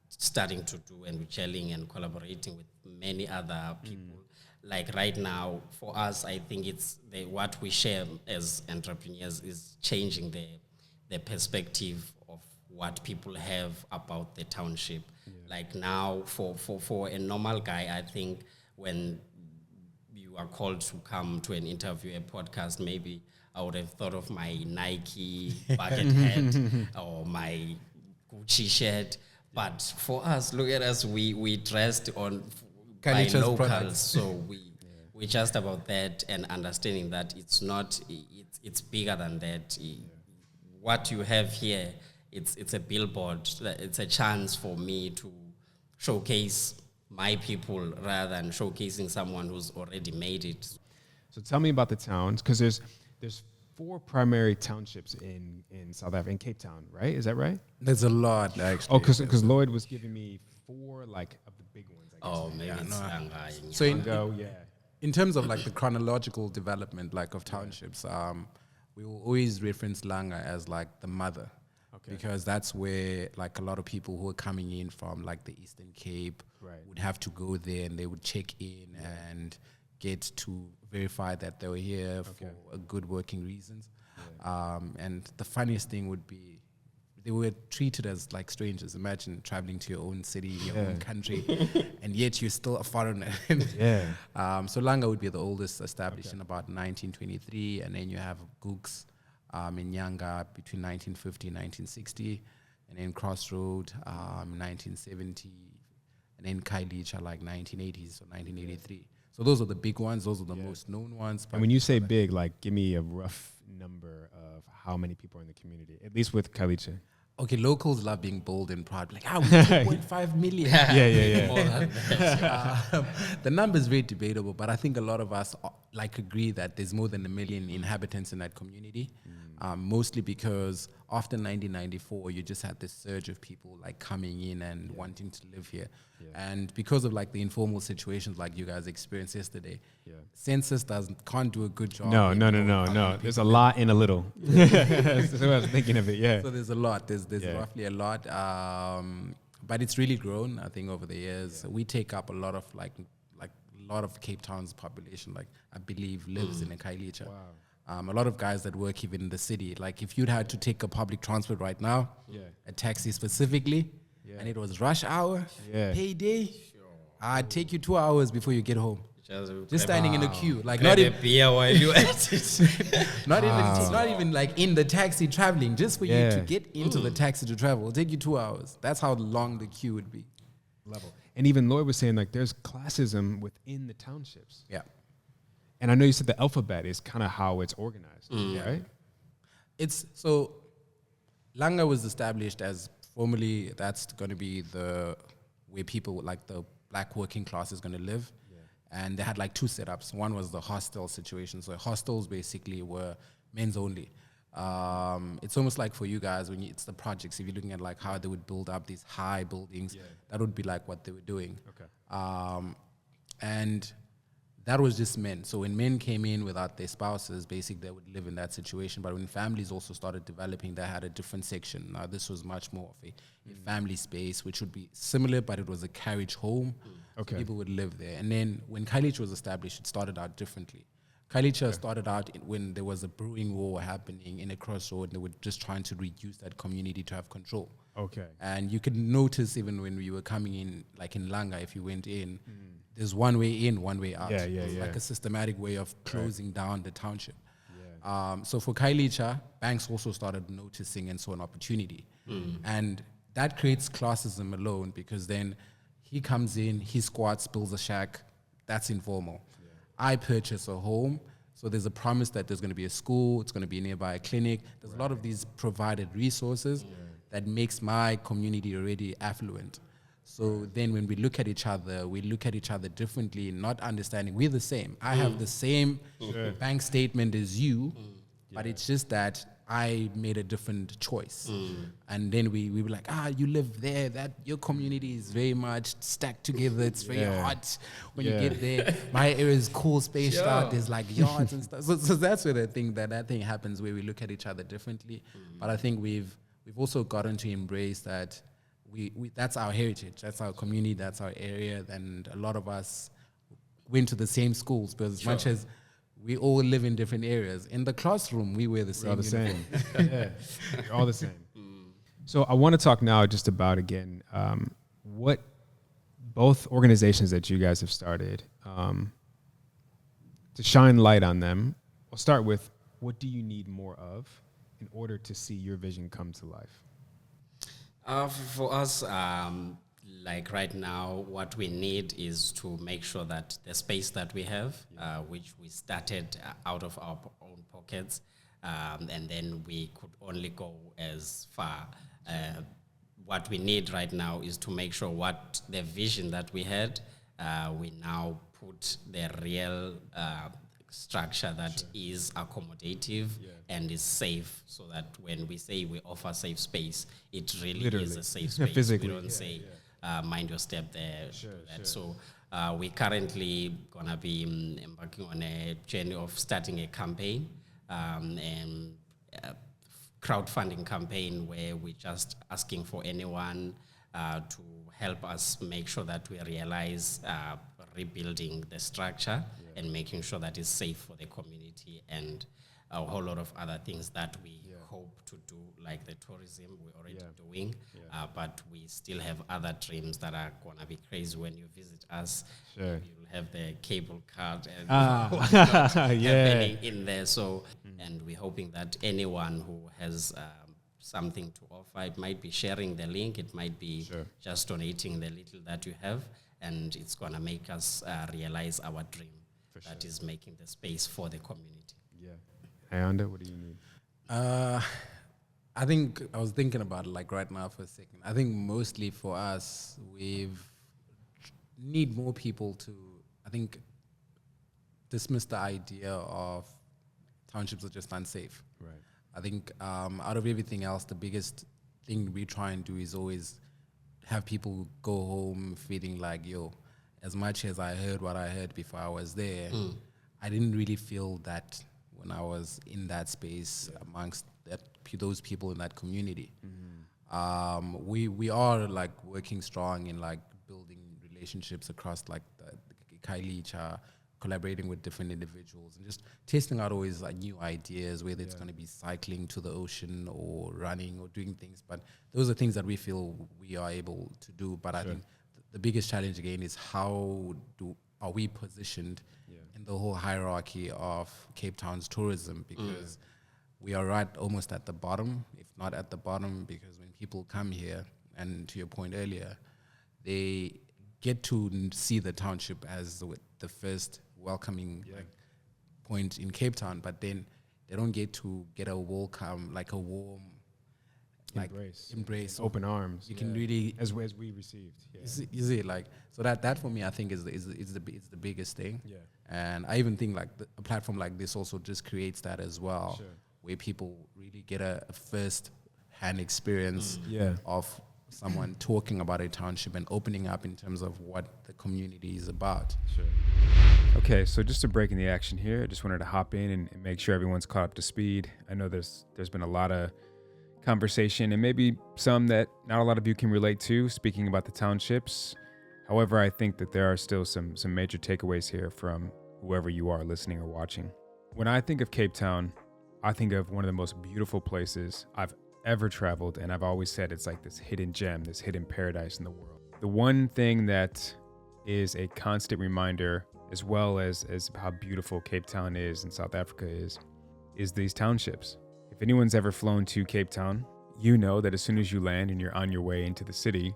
starting to do, and we're gelling and collaborating with many other people. Like right now, for us, I think it's what we share as entrepreneurs is changing the perspective of what people have about the township. Like now, for a normal guy, I think when you are called to come to an interview, a podcast, maybe I would have thought of my Nike bucket hat or my Gucci shirt. But for us, look at us, we dressed on by locals, products. So we just about that, and understanding that it's not, it's bigger than that. What you have here, it's a billboard. It's a chance for me to showcase my people rather than showcasing someone who's already made it. So tell me about the towns, because there's 4 primary townships in South Africa, in Cape Town, right? Is that right? There's a lot, actually. Oh, because Lloyd was giving me 4 like of the big ones, I guess. Oh, maybe it's Yanga. So in terms of like the chronological development like of townships, we will always reference Langa as like the mother. Because that's where like a lot of people who are coming in from like the Eastern Cape would have to go there, and they would check in and get to verify that they were here for a good working reasons. And the funniest thing would be they were treated as like strangers. Imagine traveling to your own city, your own country, and yet you're still a foreigner. So Langa would be the oldest, established in about 1923, and then you have Gooks in Yanga between 1950 and 1960, and then Crossroad 1970, and then Kailicha like 1980s or 1983. So those are the big ones. Those are the most known ones. And when you say big, like give me a rough number of how many people are in the community, at least with Kaliche. Okay, locals love being bold and proud. Like, we're 2.5 million. The number is very debatable, but I think a lot of us agree that there's more than 1 million inhabitants in that community. Mostly because after 1994, you just had this surge of people like coming in and wanting to live here. And because of like the informal situations like you guys experienced yesterday, census can't do a good job. No. There's a lot in a little. That's what I was thinking of it, yeah. So there's a lot. There's roughly a lot. But it's really grown, I think, over the years. We take up a lot of like a lot of Cape Town's population, like I believe lives in a Kailicha. Wow. A lot of guys that work even in the city. Like if you'd had to take a public transport right now, a taxi specifically, and it was rush hour, payday, I'd take you 2 hours before you get home. Just standing in a queue, like not even beer while you at it. not even like in the taxi traveling, just for you to get into the taxi to travel. It'll take you 2 hours. That's how long the queue would be. Level. And even Lloyd was saying like there's classism within the townships. Yeah. And I know you said the alphabet is kind of how it's organized, right? It's so Langa was established as formally that's going to be where people like the black working class is going to live. And they had like two setups. One was the hostel situation. So hostels basically were men's only. It's almost like for you guys when it's the projects. If you're looking at like how they would build up these high buildings, that would be like what they were doing. Okay. And that was just men. So when men came in without their spouses, basically they would live in that situation. But when families also started developing, they had a different section. Now this was much more of a family space, which would be similar, but it was a carriage home. Okay. So people would live there. And then when Kailicha was established, it started out differently. Kailicha started out when there was a brewing war happening in a crossroad. They were just trying to reduce that community to have control. Okay. And you could notice even when we were coming in, like in Langa, if you went in, there's one way in, one way out. It's like a systematic way of closing down the township. So for Kailicha, banks also started noticing and saw an opportunity. And that creates classism alone because then he comes in, he squats, builds a shack. That's informal. I purchase a home. So there's a promise that there's going to be a school, it's going to be nearby a clinic. There's a lot of these provided resources that makes my community already affluent. So then when we look at each other differently, not understanding we're the same. I have the same bank statement as you, but it's just that I made a different choice. And then we were like, you live there, that your community is very much stacked together, it's very hot when you get there. My area is cool, spaced out, there's like yards and stuff. So that's where that thing happens where we look at each other differently. But I think we've also gotten to embrace that we that's our heritage, that's our community, that's our area, and a lot of us went to the same schools, but as much as we all live in different areas, in the classroom we wear the same. We're all the same. We're all the same. So I want to talk now just about again what both organizations that you guys have started to shine light on them. I'll start with what do you need more of in order to see your vision come to life? For us, like right now, what we need is to make sure that the space that we have, which we started out of our own pockets, and then we could only go as far. What we need right now is to make sure what the vision that we had, we now put the real structure that is accommodative and is safe, so that when we say we offer safe space, it really is a safe space. Physically. We don't say mind your step there. So we're currently gonna be embarking on a journey of starting a campaign and crowdfunding campaign where we're just asking for anyone to help us make sure that we realize rebuilding the structure and making sure that it's safe for the community, and a whole lot of other things that we hope to do, like the tourism we're already doing, but we still have other dreams that are going to be crazy when you visit us. You'll have the cable card and happening in there. So And we're hoping that anyone who has something to offer, it might be sharing the link, it might be just donating the little that you have, and it's going to make us realize our dream that is making the space for the community. Yeah. Ayanda, what do you need? I think I was thinking about it like right now for a second. I think mostly for us, need more people to, I think, dismiss the idea of townships are just unsafe. Right. I think out of everything else, the biggest thing we try and do is always have people go home feeling like, yo, as much as I heard what I heard before I was there, I didn't really feel that when I was in that space amongst those people in that community. We are like working strong in like building relationships across like the Kailicha, collaborating with different individuals and just testing out always like new ideas, whether it's going to be cycling to the ocean or running or doing things. But those are things that we feel we are able to do. But I think the biggest challenge again is are we positioned in the whole hierarchy of Cape Town's tourism, because we are right almost at the bottom, if not at the bottom, because when people come here, and to your point earlier, they get to see the township as the first welcoming point in Cape Town, but then they don't get to get a welcome, like a warm embrace, open arms. You can really, as we received. You see, like, so that for me, I think is the biggest thing. Yeah. And I even think like a platform like this also just creates that as well, where people really get a first-hand experience of someone talking about a township and opening up in terms of what the community is about. Okay, so just to break in the action here, I just wanted to hop in and make sure everyone's caught up to speed. I know there's been a lot of conversation and maybe some that not a lot of you can relate to, speaking about the townships. However, I think that there are still some major takeaways here from whoever you are listening or watching. When I think of Cape Town, I think of one of the most beautiful places I've ever traveled, and I've always said it's like this hidden gem, this hidden paradise in the world. The one thing that is a constant reminder, as well as how beautiful Cape Town is and South Africa is these townships. If anyone's ever flown to Cape Town, you know that as soon as you land and you're on your way into the city,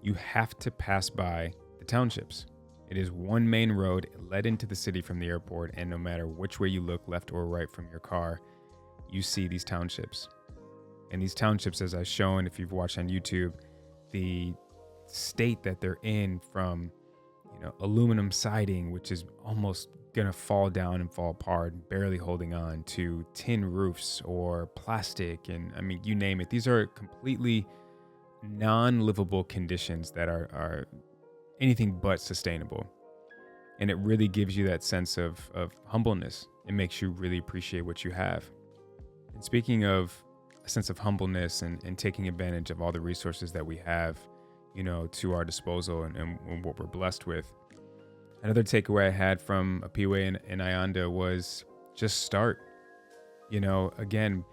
you have to pass by the townships. It is one main road led into the city from the airport, and no matter which way you look, left or right from your car, you see these townships. And these townships, as I've shown, if you've watched on YouTube, the state that they're in, from aluminum siding, which is almost gonna fall down and fall apart, barely holding on, to tin roofs or plastic, and I mean, you name it. These are completely non-livable conditions that are anything but sustainable. And it really gives you that sense of humbleness. It makes you really appreciate what you have. And speaking of a sense of humbleness and taking advantage of all the resources that we have, to our disposal and what we're blessed with. Another takeaway I had from Apiwe and Ayanda was just start. Again,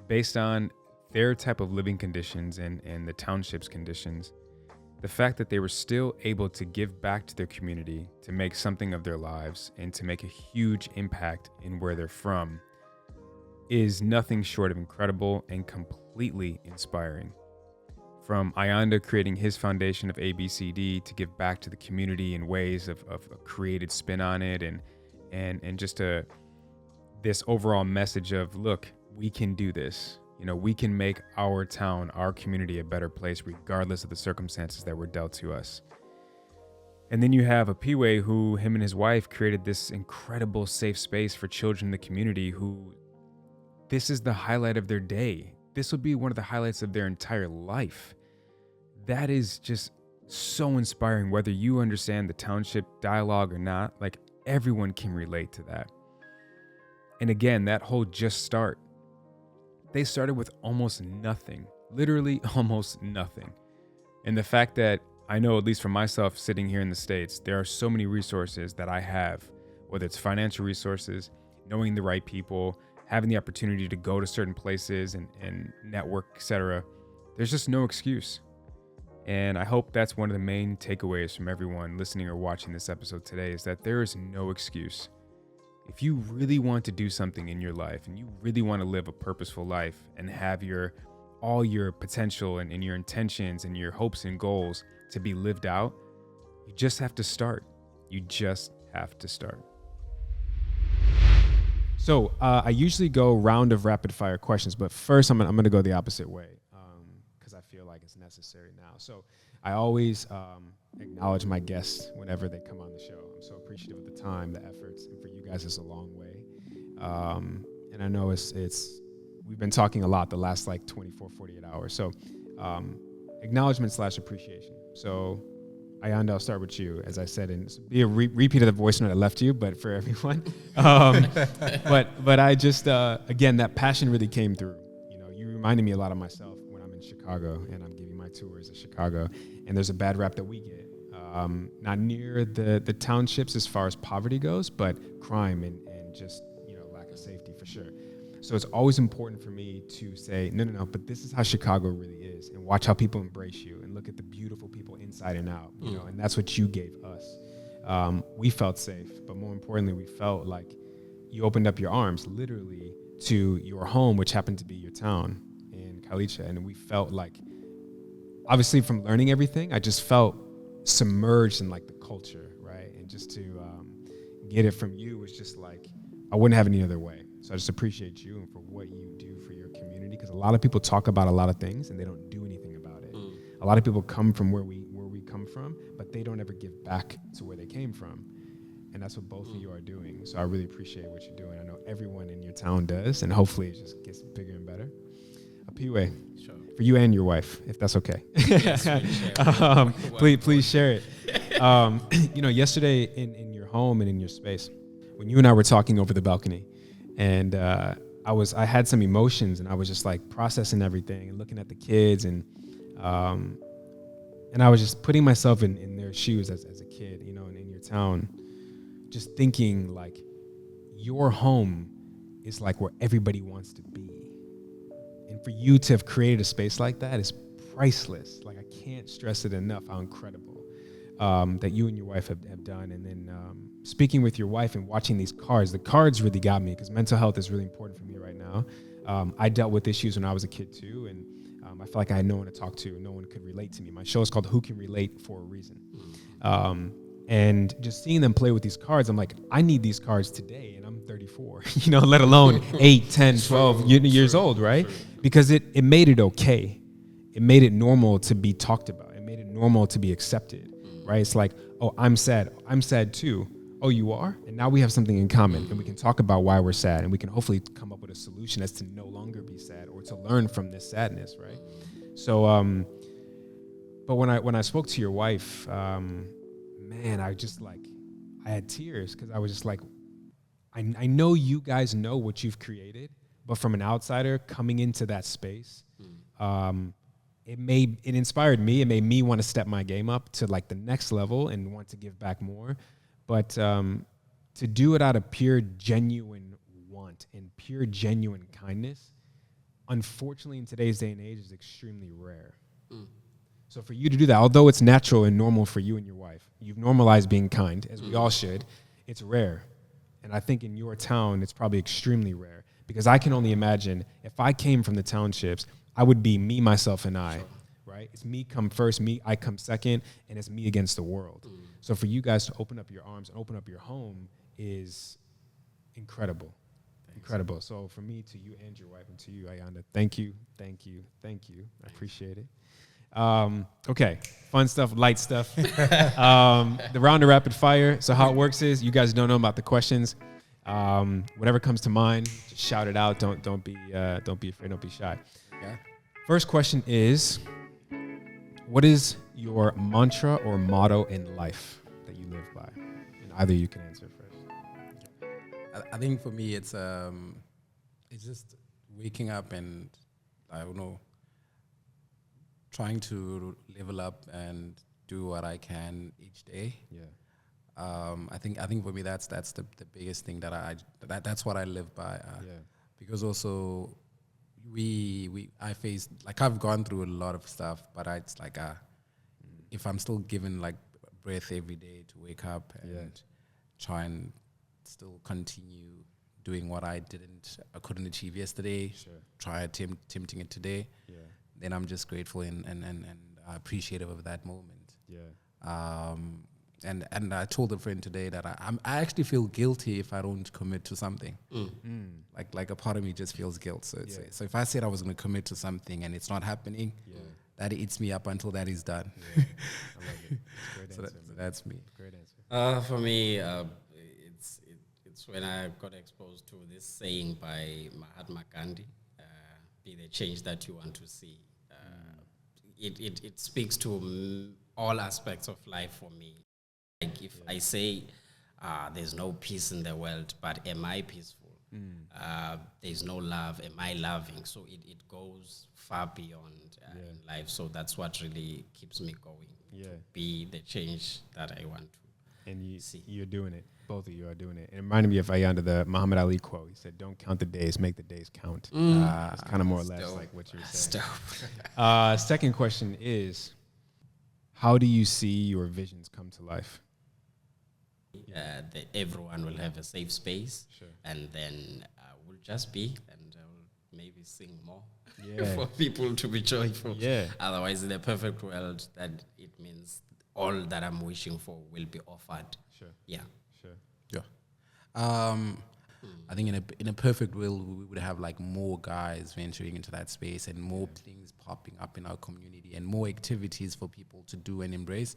based on their type of living conditions and the township's conditions, the fact that they were still able to give back to their community, to make something of their lives, and to make a huge impact in where they're from is nothing short of incredible and completely inspiring. From Ayanda creating his foundation of ABCD to give back to the community in ways of a creative spin on it, and just this overall message of, look, we can do this. We can make our town, our community, a better place regardless of the circumstances that were dealt to us. And then you have Apiwe, who him and his wife created this incredible safe space for children in the community who this is the highlight of their day. This will be one of the highlights of their entire life. That is just so inspiring, whether you understand the township dialogue or not. Like, everyone can relate to that. And again, that whole just start. They started with almost nothing, literally almost nothing. And the fact that I know, at least for myself sitting here in the States, there are so many resources that I have, whether it's financial resources, knowing the right people, having the opportunity to go to certain places and network, etc. There's just no excuse. And I hope that's one of the main takeaways from everyone listening or watching this episode today, is that there is no excuse. if you really want to do something in your life and you really want to live a purposeful life and have all your potential and your intentions and your hopes and goals to be lived out, you just have to start. You just have to start. So I usually go round of rapid fire questions, but first I'm gonna go the opposite way because I feel like it's necessary now. So I always acknowledge my guests whenever they come on the show. I'm so appreciative of the time, the efforts, and for you guys, it's a long way. And I know we've been talking a lot the last like 24, 48 hours. So acknowledgement / appreciation. So Ayanda, I'll start with you. As I said, and be a repeat of the voice note I left you, but for everyone. But I just, again, that passion really came through. You know, you reminded me a lot of myself when I'm in Chicago and I'm giving my tours of Chicago. And there's a bad rap that we get. Not near the townships as far as poverty goes, but crime and just, lack of safety for sure. So it's always important for me to say, no, but this is how Chicago really is, and watch how people embrace you and look at the beautiful people inside and out, and that's what you gave us. We felt safe, but more importantly, we felt like you opened up your arms literally to your home, which happened to be your town in Kalicha. And we felt like, obviously from learning everything, I just felt submerged in like the culture, right? And just to get it from you was just like, I wouldn't have any other way. So I just appreciate you and for what you do for your community, because a lot of people talk about a lot of things and they don't do anything about it. A lot of people come from where we come from, but they don't ever give back to where they came from. And that's what both of you are doing. So I really appreciate what you're doing. I know everyone in your town does, and hopefully it just gets bigger and better. Apiwe, sure. For you and your wife, if that's okay. Yes, please share it. Yesterday in your home and in your space, when you and I were talking over the balcony, and I had some emotions, and I was just like processing everything and looking at the kids, and I was just putting myself in their shoes as a kid, and in your town, just thinking like your home is like where everybody wants to be. And for you to have created a space like that is priceless. Like, I can't stress it enough how incredible that you and your wife have done. And then speaking with your wife and watching these cards, the cards really got me, because mental health is really important for me right now. I dealt with issues when I was a kid too, and I felt like I had no one to talk to, no one could relate to me. My show is called Who Can Relate for a reason. And just seeing them play with these cards, I'm like, I need these cards today, and I'm 34, let alone 8, 10, 12 years old, right? Because it made it okay. It made it normal to be talked about. It made it normal to be accepted, right? It's like, oh, I'm sad. I'm sad too. Oh, you are? And now we have something in common, and we can talk about why we're sad, and we can hopefully come up with a solution as to no longer be sad or to learn from this sadness, right? So, but when I spoke to your wife, man, I had tears, because I was just like, I know you guys know what you've created, but from an outsider coming into that space, it inspired me. It made me want to step my game up to like the next level and want to give back more. But to do it out of pure, genuine want and pure, genuine kindness, unfortunately in today's day and age, is extremely rare. So for you to do that, although it's natural and normal for you and your wife, you've normalized being kind, as we all should, it's rare. And I think in your town, it's probably extremely rare, because I can only imagine if I came from the townships, I would be me, myself, and I, right? It's me come first, I come second, and it's me against the world. So for you guys to open up your arms and open up your home is incredible. Thanks. Incredible. So for me, to you and your wife, and to you, Ayanda, thank you. I appreciate it. Okay, fun stuff, light stuff. The round of rapid fire. So how it works is, you guys don't know about the questions. Whatever comes to mind, just shout it out. Don't be afraid. Don't be shy. Yeah. First question is, what is your mantra or motto in life that you live by? And either you can answer first. I think for me, it's just waking up and, I don't know, trying to level up and do what I can each day. Yeah. I think for me that's the biggest thing that's what I live by. Because also I faced, like, I've gone through a lot of stuff, but it's like if I'm still given like breath every day to wake up and try and still continue doing what I couldn't achieve yesterday. Sure. Try attempting it today. Yeah. Then I'm just grateful and appreciative of that moment. Yeah. And I told a friend today that I actually feel guilty if I don't commit to something. Like a part of me just feels guilt. So so if I said I was going to commit to something and it's not happening, that eats me up until that is done. Yeah. I love it. Great So answer, man. that's me. Great answer. For me, it's when I got exposed to this saying by Mahatma Gandhi, be the change that you want to see. It speaks to all aspects of life for me. Like if I say there's no peace in the world, but am I peaceful? There's no love, am I loving? So it goes far beyond in life. So that's what really keeps me going. Yeah. To be the change that I want to. And see. you're doing it. Both of you are doing it. And it reminded me of Ayanda, the Muhammad Ali quote. He said, "Don't count the days, make the days count." It's kind of more or less dope. like what you were saying. Stop. Second question is, how do you see your visions come to life? Everyone will have a safe space, Sure. and then we'll just be, and I'll maybe sing more Yeah. for people to be joyful. Yeah. Otherwise, in the perfect world, that it means all that I'm wishing for will be offered. Sure. Yeah. Sure. Yeah. I think in a perfect world, we would have like more guys venturing into that space and more things popping up in our community and more activities for people to do and embrace.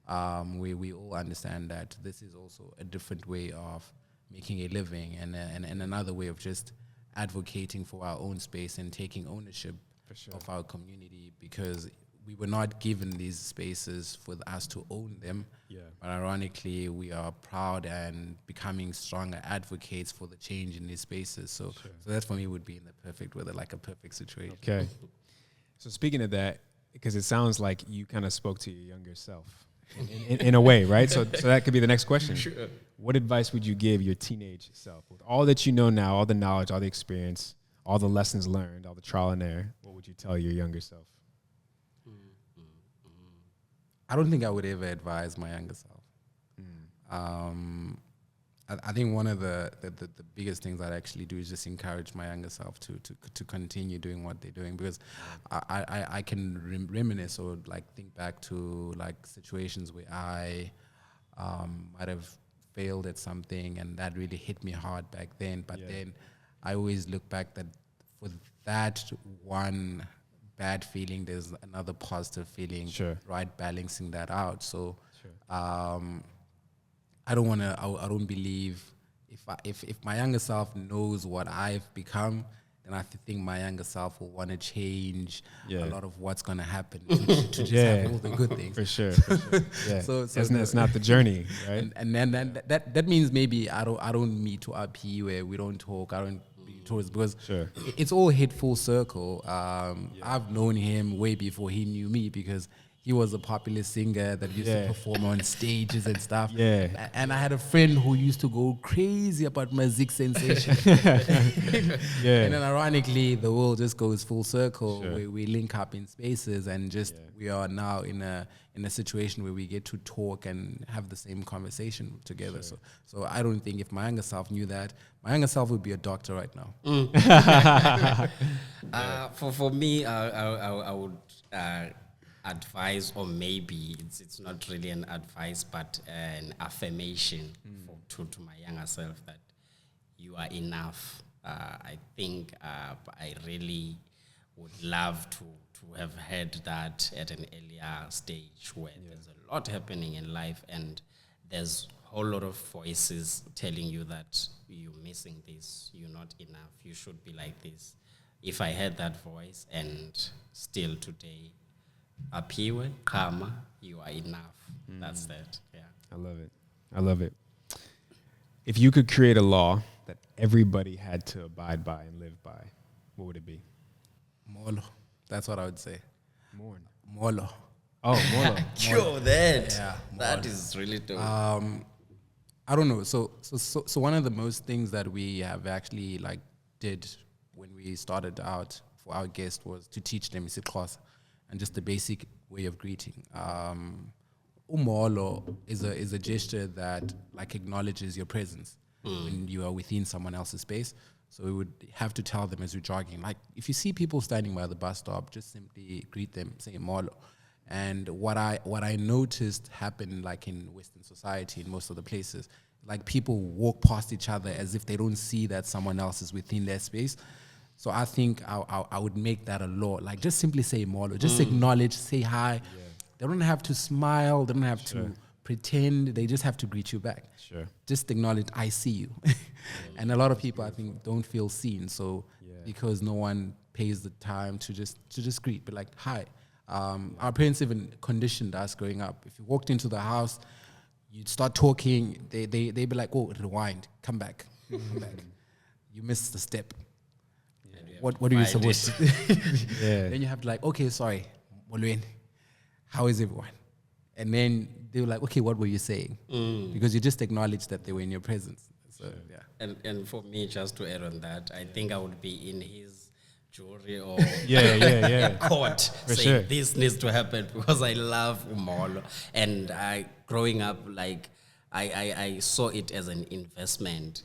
We all understand that this is also a different way of making a living and another way of just advocating for our own space and taking ownership For sure. of our community, because we were not given these spaces for us to own them. Yeah. But ironically, we are proud and becoming stronger advocates for the change in these spaces. So that for me would be in the perfect weather, like a perfect situation. Okay. So speaking of that, because it sounds like you kind of spoke to your younger self in a way, right? So that could be the next question. Sure. What advice would you give your teenage self with all that you know now, all the knowledge, all the experience, all the lessons learned, all the trial and error? What would you tell your younger self? I don't think I would ever advise my younger self. I think one of the biggest things I'd actually do is just encourage my younger self to continue doing what they're doing, because I can reminisce or like think back to like situations where I might have failed at something and that really hit me hard back then. But then I always look back that for that one bad feeling, there's another positive feeling, right? Balancing that out. So I don't believe if my younger self knows what I've become, then I think my younger self will want to change a lot of what's going to happen to just have all the good things. For sure. Yeah. So it's not the journey, right? And then that means maybe I don't meet to RP where we don't talk. I don't towards, because it's all hit full circle. I've known him way before he knew me, because he was a popular singer that used to perform on stages and stuff. Yeah. And I had a friend who used to go crazy about music sensation. And then ironically, the world just goes full circle. We link up in spaces, and just we are now in a situation where we get to talk and have the same conversation together. So I don't think if my younger self knew that, my younger self would be a doctor right now. For me, I would advise, or maybe it's not really an advice, but an affirmation to my younger self that you are enough. I think I really would love to have heard that at an earlier stage, where there's a lot happening in life and there's a whole lot of voices telling you that you're missing this, you're not enough, you should be like this. If I heard that voice, and still today, Apiwe, Kama, you are enough. That's that. Yeah. I love it. If you could create a law that everybody had to abide by and live by, what would it be? Molo. That's what I would say. Molo. Oh, Molo. Yo, that. Yeah, that is really dope. I don't know. So one of the most things that we have actually like did when we started out for our guest was to teach them isiXhosa and just the basic way of greeting. Umolo is a gesture that like acknowledges your presence. when you are within someone else's space. So we would have to tell them as we're jogging, like if you see people standing by the bus stop, just simply greet them, say molo. And what I noticed happened like in Western society, in most of the places, like people walk past each other as if they don't see that someone else is within their space. So I think I would make that a law. Like just simply say molo, just acknowledge, say hi. Yeah. They don't have to smile, they don't have to pretend, they just have to greet you back. Sure. Just acknowledge, I see you. And a lot of people I think don't feel seen. So because no one pays the time to just greet, but like hi. Our parents even conditioned us growing up. If you walked into the house, you'd start talking, they'd be like, oh, rewind, come back, come back. You missed the step. Yeah, what are you supposed to do? Then you have to like, okay, sorry, Molweni, how is everyone? And then they were like, okay, what were you saying? Because you just acknowledged that they were in your presence. So, And for me, just to add on that, I think I would be in his jury or court saying this needs to happen because I love Umolo. And growing up, like I saw it as an investment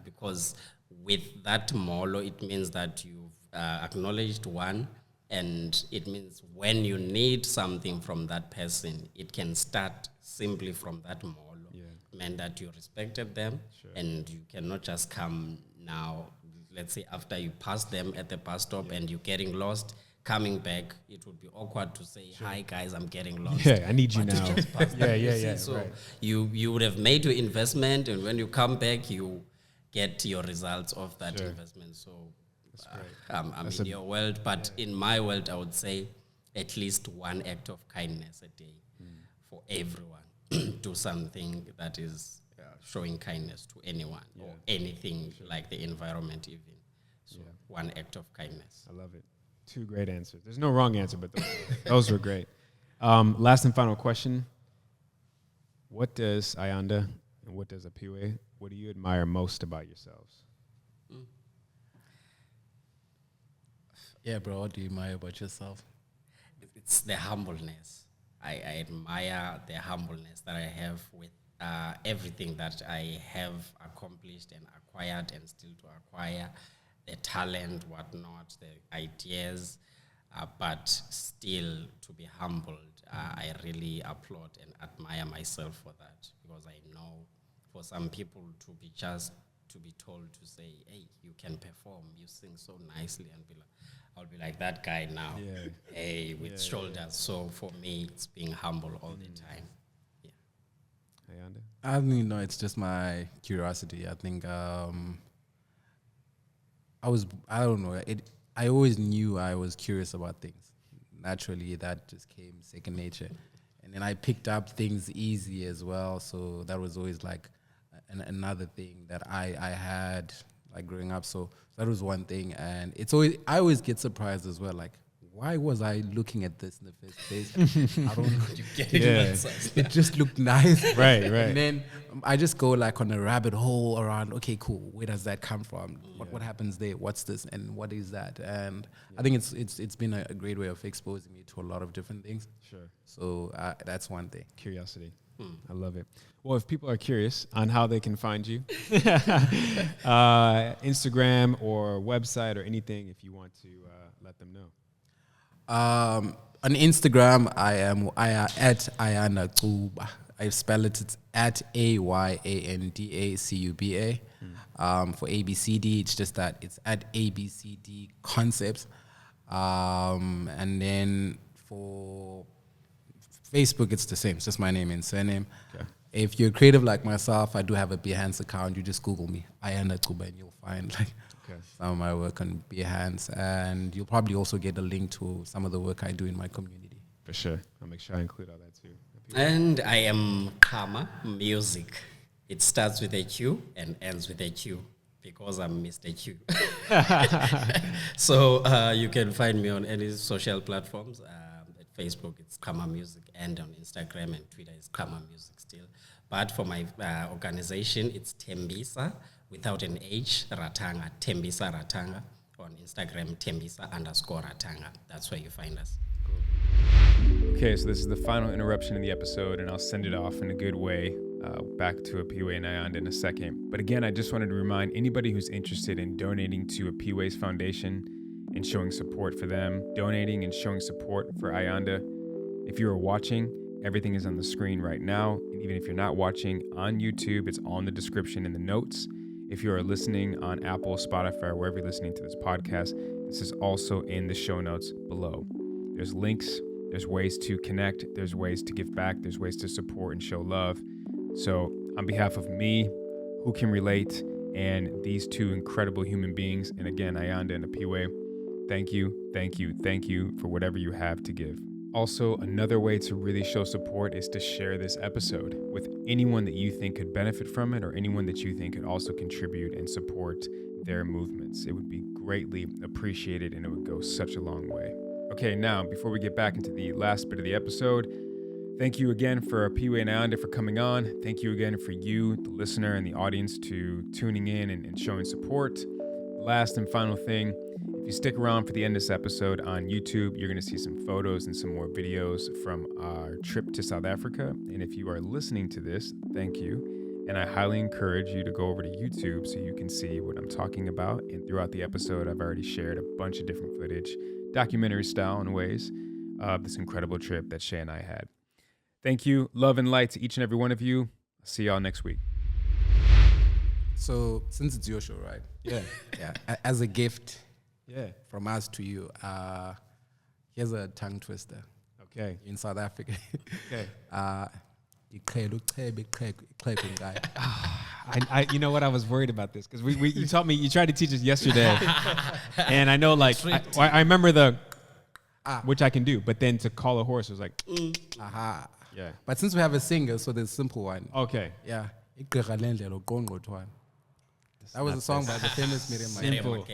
because with that Molo, it means that you've acknowledged one, and it means when you need something from that person, it can start simply from that Molo. It meant that you respected them, and you cannot just come now. Let's say after you pass them at the bus stop and you're getting lost, coming back, it would be awkward to say, hi guys, I'm getting lost. Yeah, I need you but now. So you would have made your investment, and when you come back, you get your results of that investment. So I'm in your world, but in my world, I would say at least one act of kindness a day for everyone. Do something that is showing kindness to anyone or anything, like the environment even. So one act of kindness. I love it. Two great answers. There's no wrong answer, but those were great. Last and final question. What does Ayanda and what does Apiwe, what do you admire most about yourselves? Yeah, bro, what do you admire about yourself? It's the humbleness. I admire the humbleness that I have with everything that I have accomplished and acquired and still to acquire, the talent, whatnot, the ideas, but still to be humbled. I really applaud and admire myself for that, because I know for some people to be told to say, hey, you can perform, you sing so nicely, and I'll be like that guy now, hey, with shoulders. So for me, it's being humble all the time. Ayanda? I mean, no, it's just my curiosity. I think I don't know. I always knew I was curious about things. Naturally, that just came second nature. And then I picked up things easy as well. So that was always like another thing that I had like growing up. So that was one thing. And I always get surprised as well. Like, why was I looking at this in the first place? I don't know. It just looked nice. Right. And then I just go like on a rabbit hole around, okay, cool. Where does that come from? What happens there? What's this? And what is that? And I think it's been a great way of exposing me to a lot of different things. Sure. So that's one thing. Curiosity. I love it. Well, if people are curious on how they can find you, Instagram or website or anything, if you want to let them know. On Instagram, I am at Ayanda Cuba. I spell it, it's at AYANDACUBA. For ABCD, it's just that it's at ABCD Concepts. And then for Facebook, it's the same. It's just my name and surname. Okay. If you're creative like myself, I do have a Behance account. You just Google me, Ayanda Cuba, and you'll find like some of my work on Behance. And you'll probably also get a link to some of the work I do in my community. For sure. I'll make sure I include all that too. And I am Kama Music. It starts with a Q and ends with a Q because I'm Mr. Q. So you can find me on any social platforms. At Facebook, it's Kama Music, and on Instagram and Twitter, it's Kama Music still. But for my organization, it's Tembisa, without an H, Ratanga, Tembisa Ratanga. On Instagram, Tembisa_Ratanga. That's where you find us. Okay, so this is the final interruption in the episode, and I'll send it off in a good way. back to Apiwe and Ayanda in a second. But again, I just wanted to remind anybody who's interested in donating to Apiwe's foundation and showing support for them, donating and showing support for Ayanda. If you are watching, everything is on the screen right now. And even if you're not watching on YouTube, it's all in the description in the notes. If you are listening on Apple, Spotify, or wherever you're listening to this podcast, this is also in the show notes below. There's links, there's ways to connect, there's ways to give back, there's ways to support and show love. So on behalf of me, who can relate, and these two incredible human beings, and again, Ayanda and Apiwe, thank you, thank you, thank you for whatever you have to give. Also, another way to really show support is to share this episode with anyone that you think could benefit from it, or anyone that you think could also contribute and support their movements. It would be greatly appreciated, and it would go such a long way. Okay, now, before we get back into the last bit of the episode, thank you again for Apiwe and Ayanda for coming on. Thank you again for you, the listener and the audience, to tuning in and showing support. Last and final thing, if you stick around for the end of this episode on YouTube, you're going to see some photos and some more videos from our trip to South Africa. And if you are listening to this, thank you. And I highly encourage you to go over to YouTube so you can see what I'm talking about. And throughout the episode, I've already shared a bunch of different footage, documentary style in ways, of this incredible trip that Shay and I had. Thank you. Love and light to each and every one of you. I'll see y'all next week. So since it's your show, right? Yeah. Yeah. As a gift Yeah. from us to you, here's a tongue twister Okay. in South Africa. Okay. You know what? I was worried about this because you taught me. You tried to teach us yesterday, and I know I remember the which I can do, but then to call a horse was like Aha. Yeah. But since we have a singer, so there's a simple one. okay. Yeah. That was a song by the famous Miriam Makeba. Simple.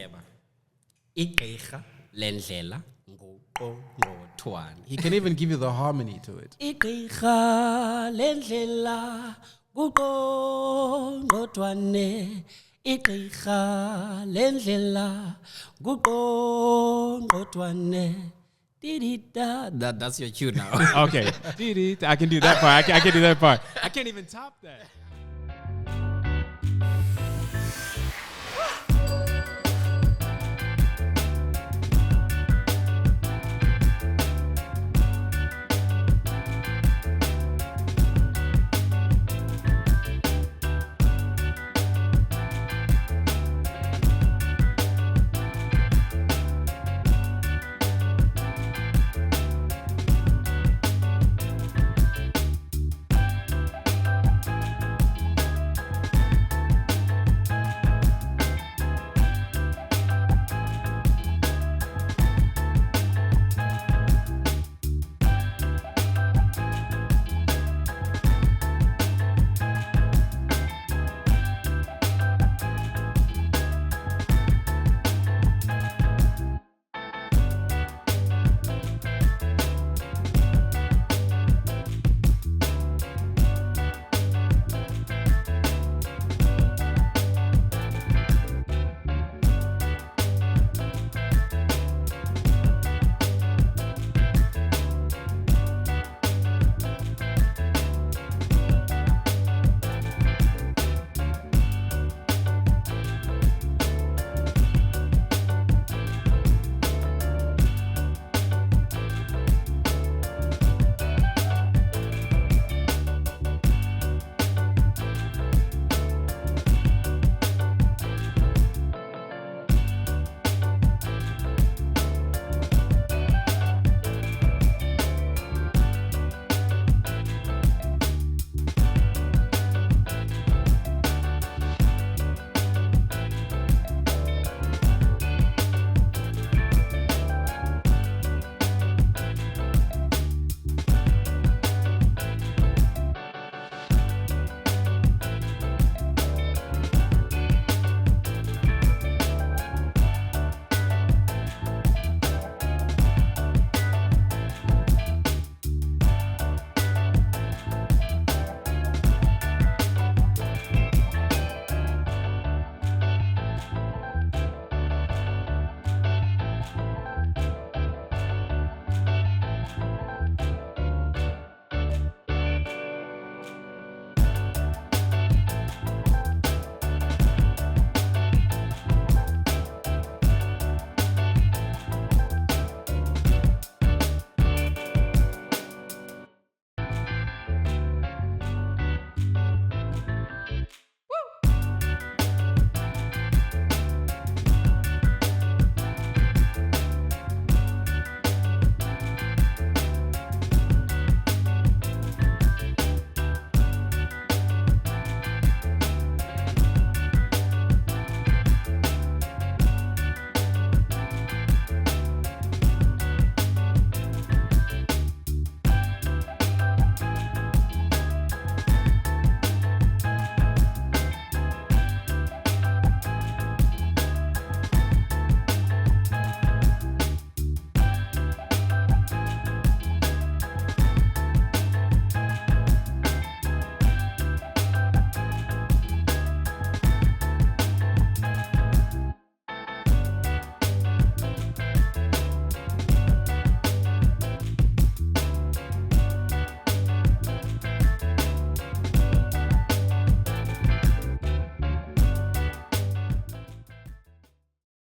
Igqirha lendlela nguqongqothwane. He can even give you the harmony to it. Igqirha lendlela nguqongqothwane. Igqirha lendlela nguqongqothwane. That's your cue now. Okay. I can do that part. I can do that part. I can't even top that.